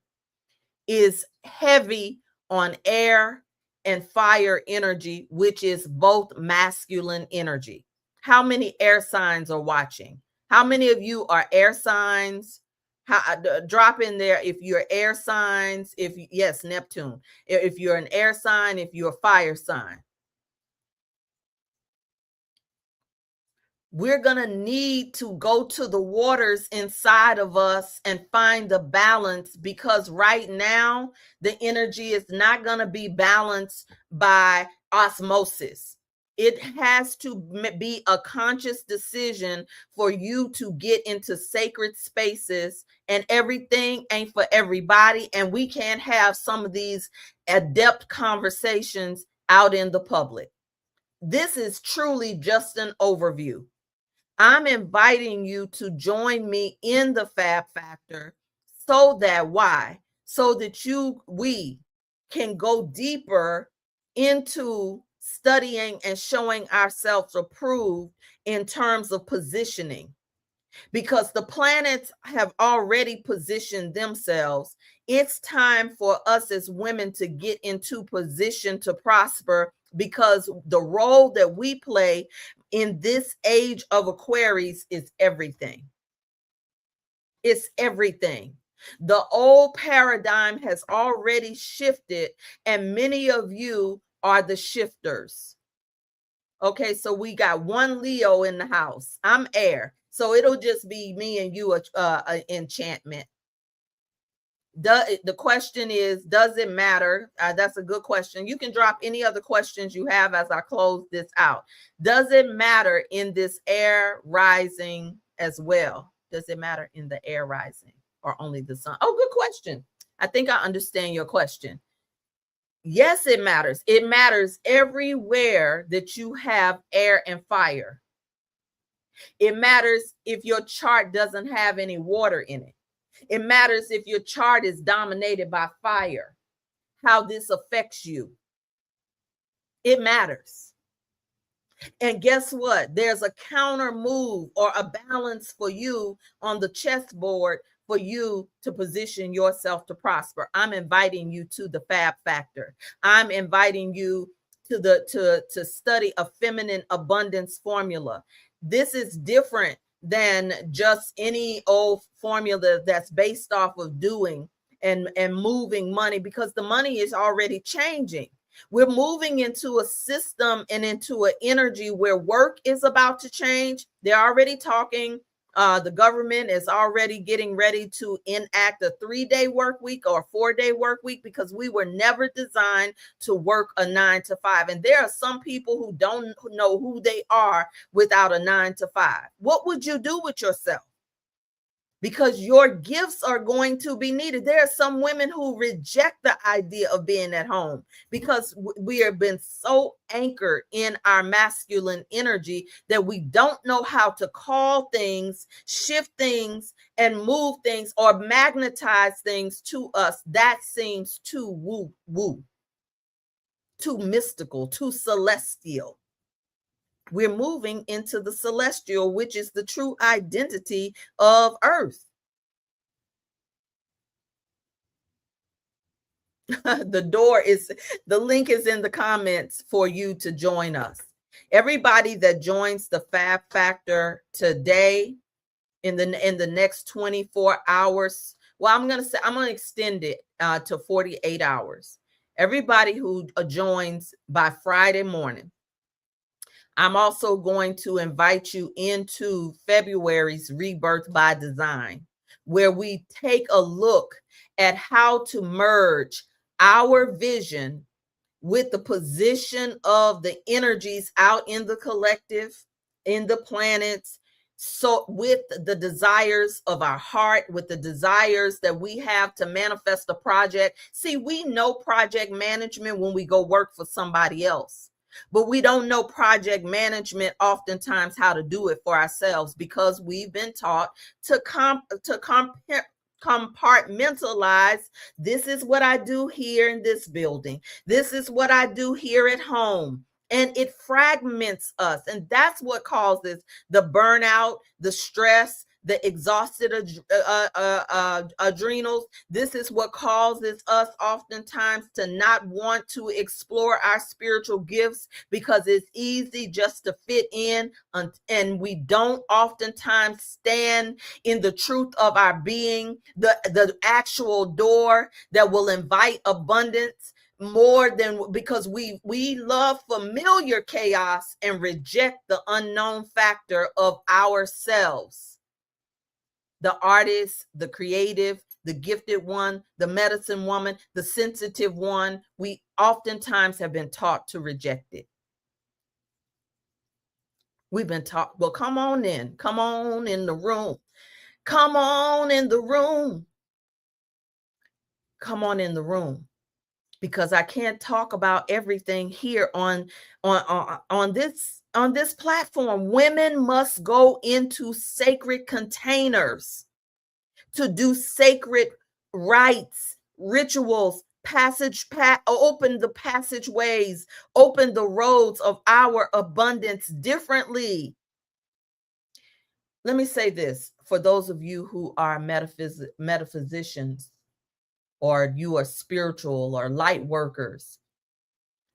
is heavy on air and fire energy, which is both masculine energy. How many air signs are watching? How many of you are air signs? Drop in there if you're air signs. Yes, Neptune. If you're an air sign, if you're a fire sign. We're going to need to go to the waters inside of us and find the balance, because right now the energy is not going to be balanced by osmosis. It has to be a conscious decision for you to get into sacred spaces, and everything ain't for everybody. And we can't have some of these adept conversations out in the public. This is truly just an overview. I'm inviting you to join me in the Fab Factor so that we can go deeper into studying and showing ourselves approved in terms of positioning, because the planets have already positioned themselves. It's time for us as women to get into position to prosper because the role that we play in this age of Aquarius is everything. It's everything. The old paradigm has already shifted, and many of you are the shifters. Okay, so we got one Leo in the house. I'm air, so it'll just be me and you, enchantment. The question is, does it matter? That's a good question. You can drop any other questions you have as I close this out. Does it matter in this air rising as well? Does it matter in the air rising or only the sun? Oh, good question. I think I understand your question. Yes, it matters. It matters everywhere that you have air and fire. It matters if your chart doesn't have any water in it. It matters if your chart is dominated by fire, how this affects you. It matters. And guess what? There's a counter move or a balance for you on the chessboard for you to position yourself to prosper. I'm inviting you to the Fab Factor. I'm inviting you to study a feminine abundance formula. This is different than just any old formula that's based off of doing and moving money, because the money is already changing. We're moving into a system and into an energy where work is about to change. They're already talking. The government is already getting ready to enact a 3-day work week or a 4-day work week, because we were never designed to work a 9 to 5. And there are some people who don't know who they are without a 9 to 5. What would you do with yourself? Because your gifts are going to be needed. There are some women who reject the idea of being at home because we have been so anchored in our masculine energy that we don't know how to call things, shift things, and move things or magnetize things to us. That seems too woo-woo, too mystical, too celestial. We're moving into the celestial, which is the true identity of Earth. The link is in the comments for you to join us. Everybody that joins the Fab Factor today, in the next 24 hours, well, I'm going to extend it to 48 hours. Everybody who joins by Friday morning, I'm also going to invite you into February's Rebirth by Design, where we take a look at how to merge our vision with the position of the energies out in the collective, in the planets, so with the desires of our heart, with the desires that we have to manifest a project. See, we know project management when we go work for somebody else. But we don't know project management oftentimes how to do it for ourselves, because we've been taught to compartmentalize. This is what I do here in this building. This is what I do here at home. And it fragments us. And that's what causes the burnout, the stress, the exhausted adrenals. This is what causes us oftentimes to not want to explore our spiritual gifts, because it's easy just to fit in, and we don't oftentimes stand in the truth of our being, the actual door that will invite abundance, more than because we love familiar chaos and reject the unknown factor of ourselves. The artist, the creative, the gifted one, the medicine woman, the sensitive one, we oftentimes have been taught to reject it. We've been taught, well, come on in. Come on in the room. Come on in the room. Come on in the room. Because I can't talk about everything here on this platform. Women must go into sacred containers to do sacred rites, rituals, open the passageways, open the roads of our abundance differently. Let me say this for those of you who are metaphysicians, or you are spiritual or light workers.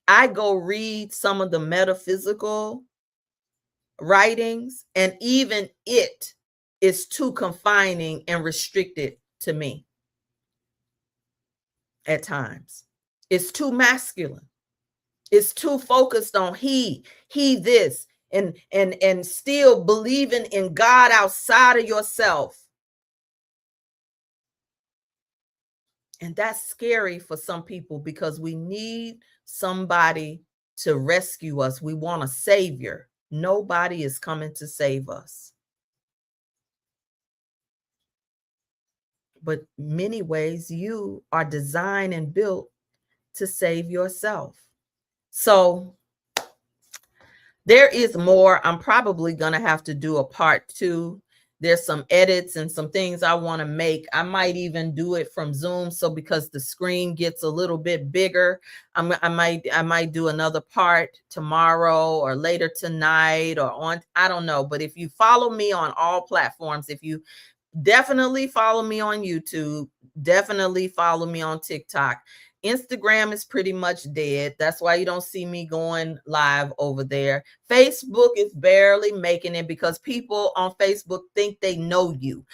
I go read some of the metaphysical writings, and even it is too confining and restricted to me at times. It's too masculine. It's too focused on he this, and still believing in God outside of yourself. And that's scary for some people, because we need somebody to rescue us. We want a savior. Nobody is coming to save us. But many ways you are designed and built to save yourself. So there is more. I'm probably going to have to do a part 2. There's some edits and some things I want to make. I might even do it from Zoom. So because the screen gets a little bit bigger, I might do another part tomorrow or later tonight or on, I don't know. But if you follow me on all platforms, if you definitely follow me on YouTube, definitely follow me on TikTok. Instagram is pretty much dead. That's why you don't see me going live over there. Facebook is barely making it, because people on Facebook think they know you.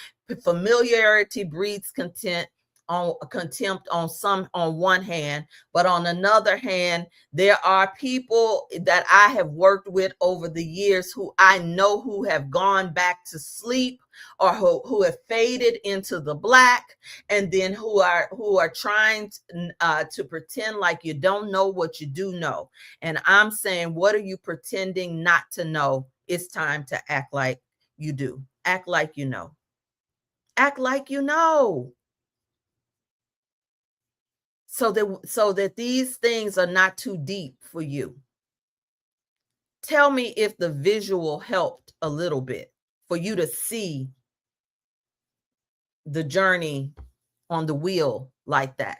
Familiarity breeds contempt on one hand, but on another hand, there are people that I have worked with over the years who I know who have gone back to sleep, or who have faded into the black, and then who are trying to pretend like you don't know what you do know. And I'm saying, what are you pretending not to know? It's time to act like you do. Act like you know. Act like you know. So that these things are not too deep for you. Tell me if the visual helped a little bit for you to see the journey on the wheel like that.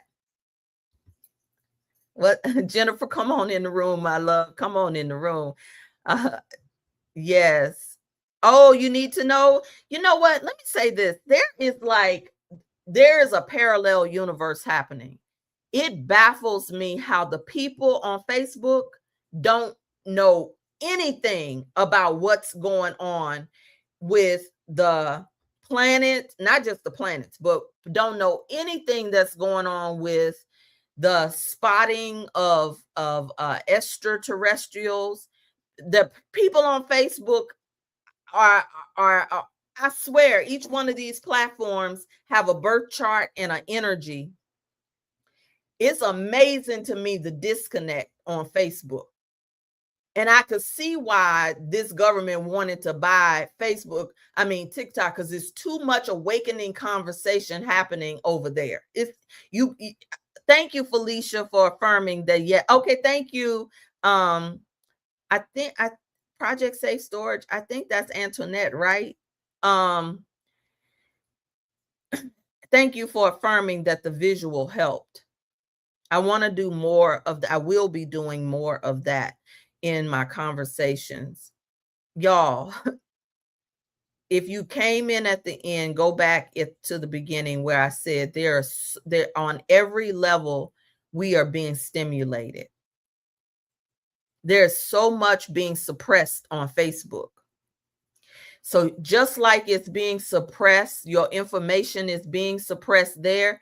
What, Jennifer, come on in the room, my love. Come on in the room. Yes. Oh, you need to know. You know what? Let me say this. There is a parallel universe happening. It baffles me how the people on Facebook don't know anything about what's going on with the planet, not just the planets, but don't know anything that's going on with the spotting of extraterrestrials. The people on Facebook are I swear, each one of these platforms have a birth chart and an energy. It's amazing to me, the disconnect on Facebook. And I could see why this government wanted to buy TikTok, because it's too much awakening conversation happening over there. Thank you, Felicia, for affirming that. Yeah. Okay. Thank you. I think Project Safe Storage. I think that's Antoinette, right? Thank you for affirming that the visual helped. I want to do more of that. I will be doing more of that in my conversations. Y'all, if you came in at the end, go back to the beginning where I said there on every level, we are being stimulated. There's so much being suppressed on Facebook. So just like it's being suppressed, your information is being suppressed there.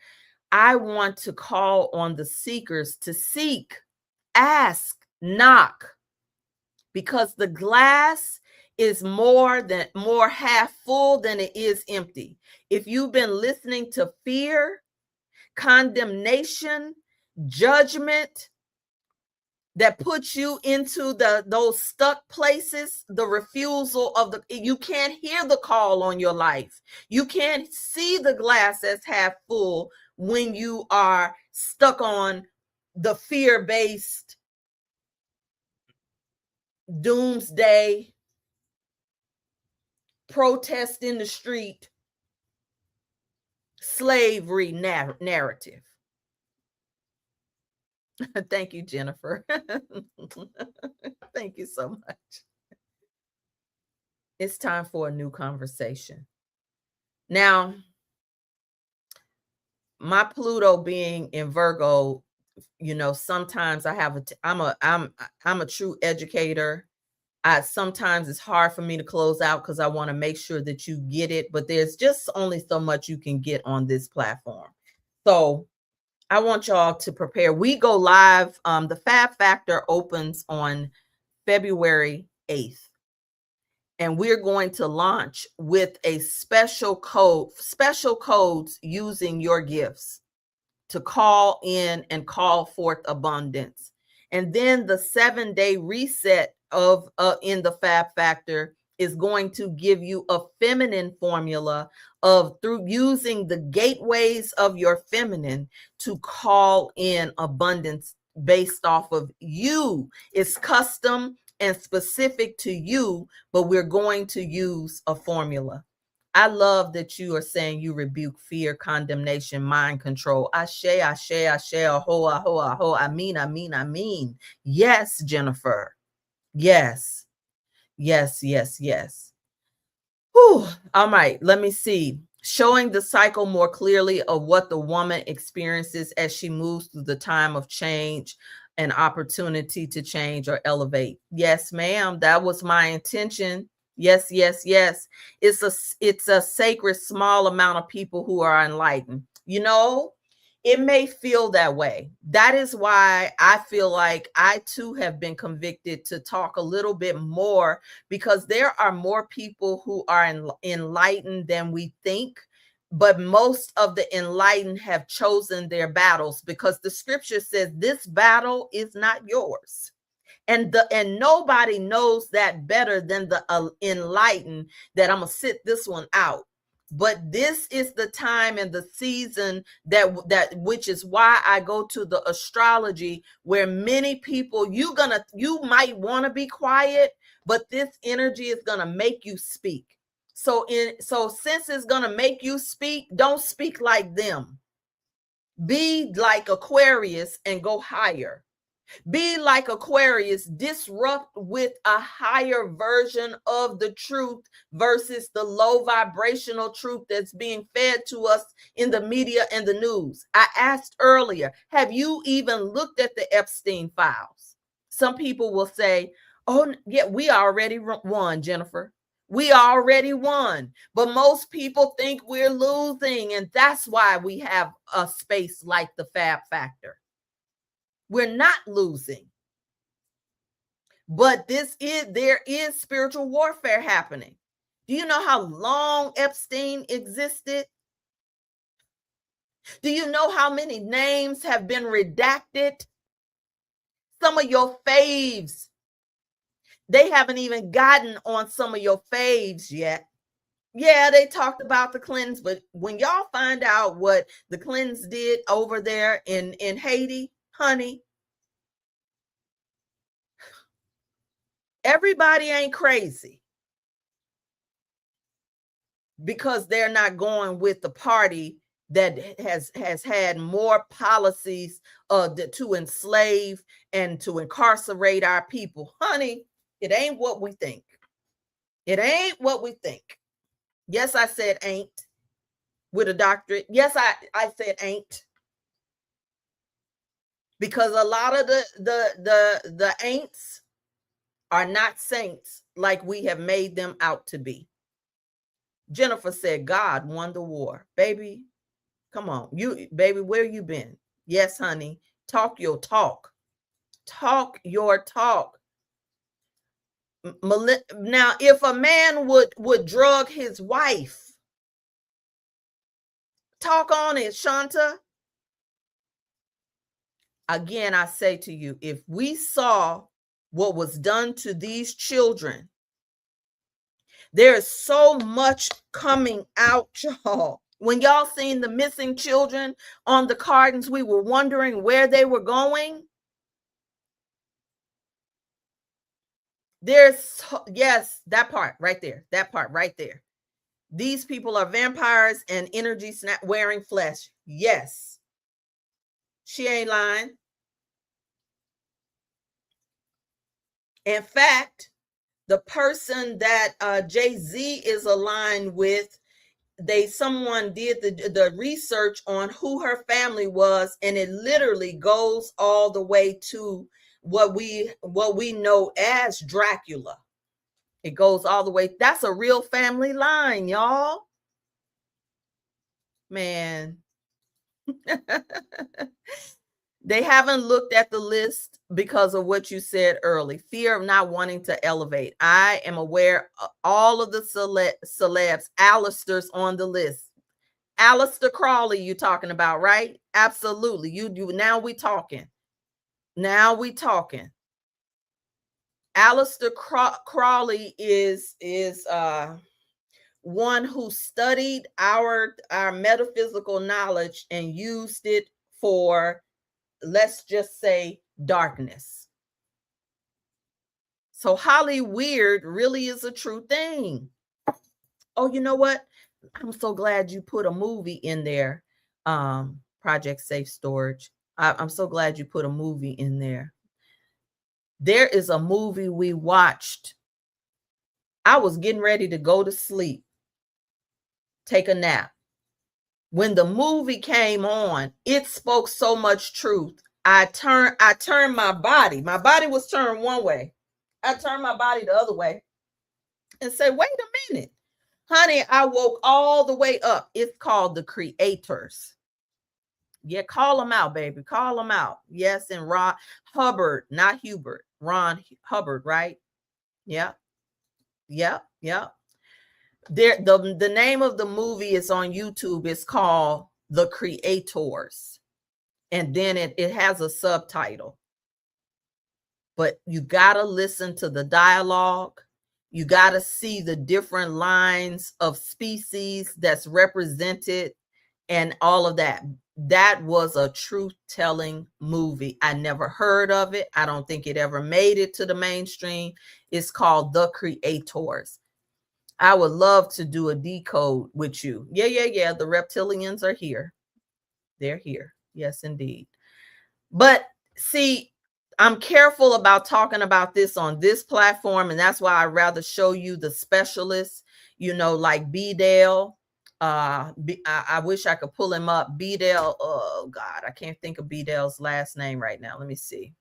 I want to call on the seekers to seek, ask, knock, because the glass is more half full than it is empty. If you've been listening to fear, condemnation, judgment that puts you into those stuck places, the refusal of you can't hear the call on your life. You can't see the glass as half full when you are stuck on the fear-based doomsday protest in the street slavery narrative. Thank you, Jennifer. Thank you so much. It's time for a new conversation. Now, my Pluto being in Virgo, You know, sometimes I'm a true educator. Sometimes it's hard for me to close out because I want to make sure that you get it, but there's just only so much you can get on this platform. So I want y'all to prepare. We go live. The Fab Factor opens on February 8th. And we're going to launch with a special codes using your gifts to call in and call forth abundance. And then the 7-day reset of in the Fab Factor is going to give you a feminine formula of through using the gateways of your feminine to call in abundance based off of you. It's custom and specific to you, but we're going to use a formula. I love that you are saying you rebuke fear, condemnation, mind control. Ashe, ashe, ashe, aho, aho, aho. I mean. Yes, Jennifer. Yes. Yes, yes, yes. Whew. All right, let me see. Showing the cycle more clearly of what the woman experiences as she moves through the time of change and opportunity to change or elevate. Yes, ma'am. That was my intention. Yes, yes, yes. It's a sacred small amount of people who are enlightened. You know, it may feel that way. That is why I feel like I too have been convicted to talk a little bit more, because there are more people who are enlightened than we think. But most of the enlightened have chosen their battles, because the scripture says this battle is not yours. And nobody knows that better than the enlightened, that I'm gonna sit this one out. But this is the time and the season that which is why I go to the astrology, where many people you might want to be quiet, but this energy is gonna make you speak. So since it's gonna make you speak, don't speak like them. Be like Aquarius and go higher. Be like Aquarius, disrupt with a higher version of the truth versus the low vibrational truth that's being fed to us in the media and the news. I asked earlier, have you even looked at the Epstein files? Some people will say, oh, yeah, we already won, Jennifer. We already won. But most people think we're losing. And that's why we have a space like the Fab Factor. We're not losing. But there is spiritual warfare happening. Do you know how long Epstein existed? Do you know how many names have been redacted? Some of your faves, they haven't even gotten on some of your faves yet. Yeah, they talked about the Clintons, but when y'all find out what the Clintons did over there in Haiti, honey, everybody ain't crazy, because they're not going with the party that has had more policies to enslave and to incarcerate our people. Honey, it ain't what we think. It ain't what we think. Yes, I said ain't with a doctorate. Yes, I said ain't, because a lot of the ain'ts are not saints like we have made them out to be. Jennifer said God won the war. Baby, come on. Baby, where you been? Yes, honey. Talk your talk. Talk your talk. Now, if a man would drug his wife, talk on it, Shanta. Again, I say to you, if we saw what was done to these children, there is so much coming out, y'all. When y'all seen the missing children on the cartons, we were wondering where they were going. Yes, that part right there. That part right there. These people are vampires and energy wearing flesh. Yes. She ain't lying. In fact, the person that Jay-Z is aligned with, someone did the research on who her family was, and it literally goes all the way to what we know as Dracula. It goes all the way. That's a real family line, y'all. Man. They haven't looked at the list because of what you said early. Fear of not wanting to elevate. I am aware of all of the celebs. Alistair's on the list. Alistair Crawley, you talking about, right? Absolutely. You now we talking. Now we talking. Alistair Crawley is one who studied our metaphysical knowledge and used it for, let's just say, darkness. So Holly Weird really is a true thing. Oh, you know what? I'm so glad you put a movie in there. Project Safe Storage. I'm so glad you put a movie in there. There is a movie we watched. I was getting ready to go to sleep, take a nap. When the movie came on, it spoke so much truth. I turned my body. My body was turned one way. I turned my body the other way and said, wait a minute. Honey, I woke all the way up. It's called The Creators. Yeah, call them out, baby. Call them out. Yes, and Ron Hubbard, not Hubert. Ron Hubbard, right? Yeah. Yep. The name of the movie is on YouTube. It's called The Creators. And then it has a subtitle. But you got to listen to the dialogue. You got to see the different lines of species that's represented and all of that. That was a truth-telling movie. I never heard of it. I don't think it ever made it to the mainstream. It's called The Creators. I would love to do a decode with you. Yeah. The reptilians are here. They're here. Yes, indeed. But see, I'm careful about talking about this on this platform, and that's why I'd rather show you the specialists, like B-Dale. I wish I could pull him up. B-Dale, oh God, I can't think of B-Dale's last name right now. Let me see.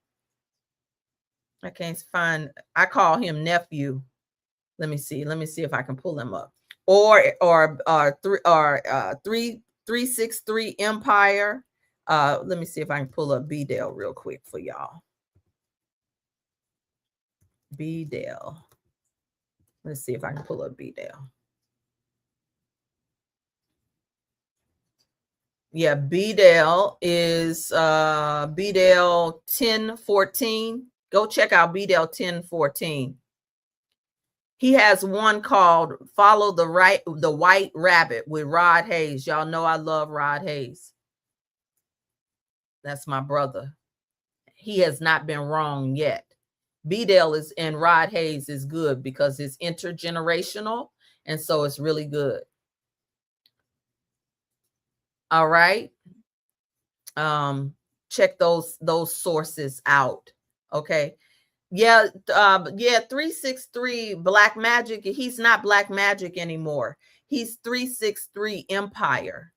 I can't find, I call him nephew. Let me see if I can pull him up. Or 363 Empire. Let me see if I can pull up B-Dale real quick for y'all. B-Dale. Let's see if I can pull up B-Dale. Yeah, B-Dale is B-Dale 1014. Go check out B-Dale 1014. He has one called Follow the White Rabbit with Rod Hayes. Y'all know I love Rod Hayes. That's my brother. He has not been wrong yet. B-Dale is, and Rod Hayes is good because it's intergenerational, and so it's really good. All right. Check those sources out. Okay. Yeah, 363 Black Magic. He's not Black Magic anymore. He's 363 Empire,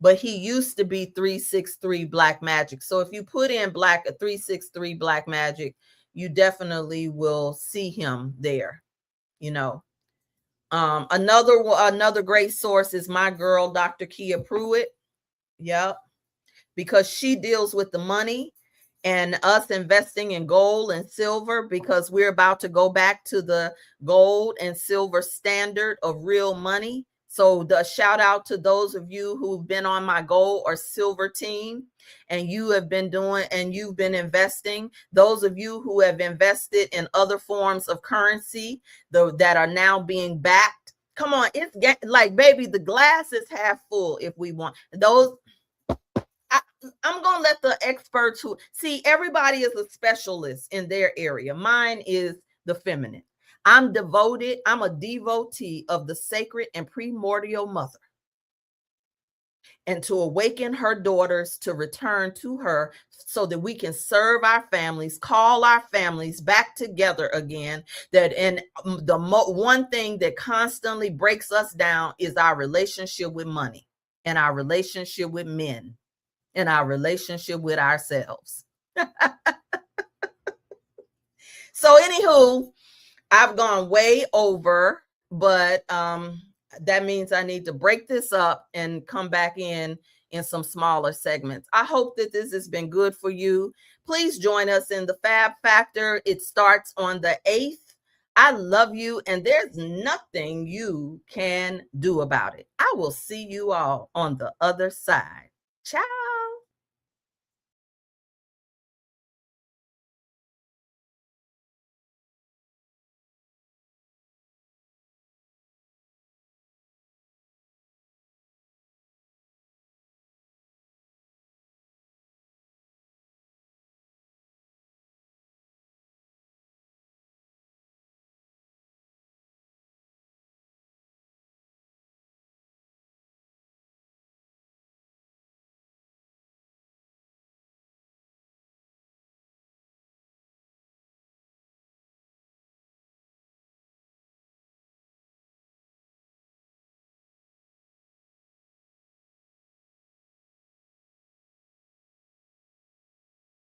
but he used to be 363 Black Magic. So if you put in 363 Black Magic, you definitely will see him there. Another great source is my girl, Dr. Kia Pruitt. Yep, because she deals with the money and us investing in gold and silver, because we're about to go back to the gold and silver standard of real money. So the shout out to those of you who've been on my gold or silver team, and you have been doing and you've been investing. Those of you who have invested in other forms of currency that are now being backed. Come on, it's like, baby, the glass is half full if we want those. I'm going to let the experts who see, everybody is a specialist in their area. Mine is the feminine. I'm devoted. I'm a devotee of the sacred and primordial mother. and to awaken her daughters to return to her so that we can serve our families, call our families back together again. That and the one thing that constantly breaks us down is our relationship with money and our relationship with men and our relationship with ourselves. So anywho, I've gone way over, but that means I need to break this up and come back in some smaller segments. I hope that this has been good for you. Please join us in the Fab Factor. It starts on the 8th. I love you, and there's nothing you can do about it. I will see you all on the other side. Ciao.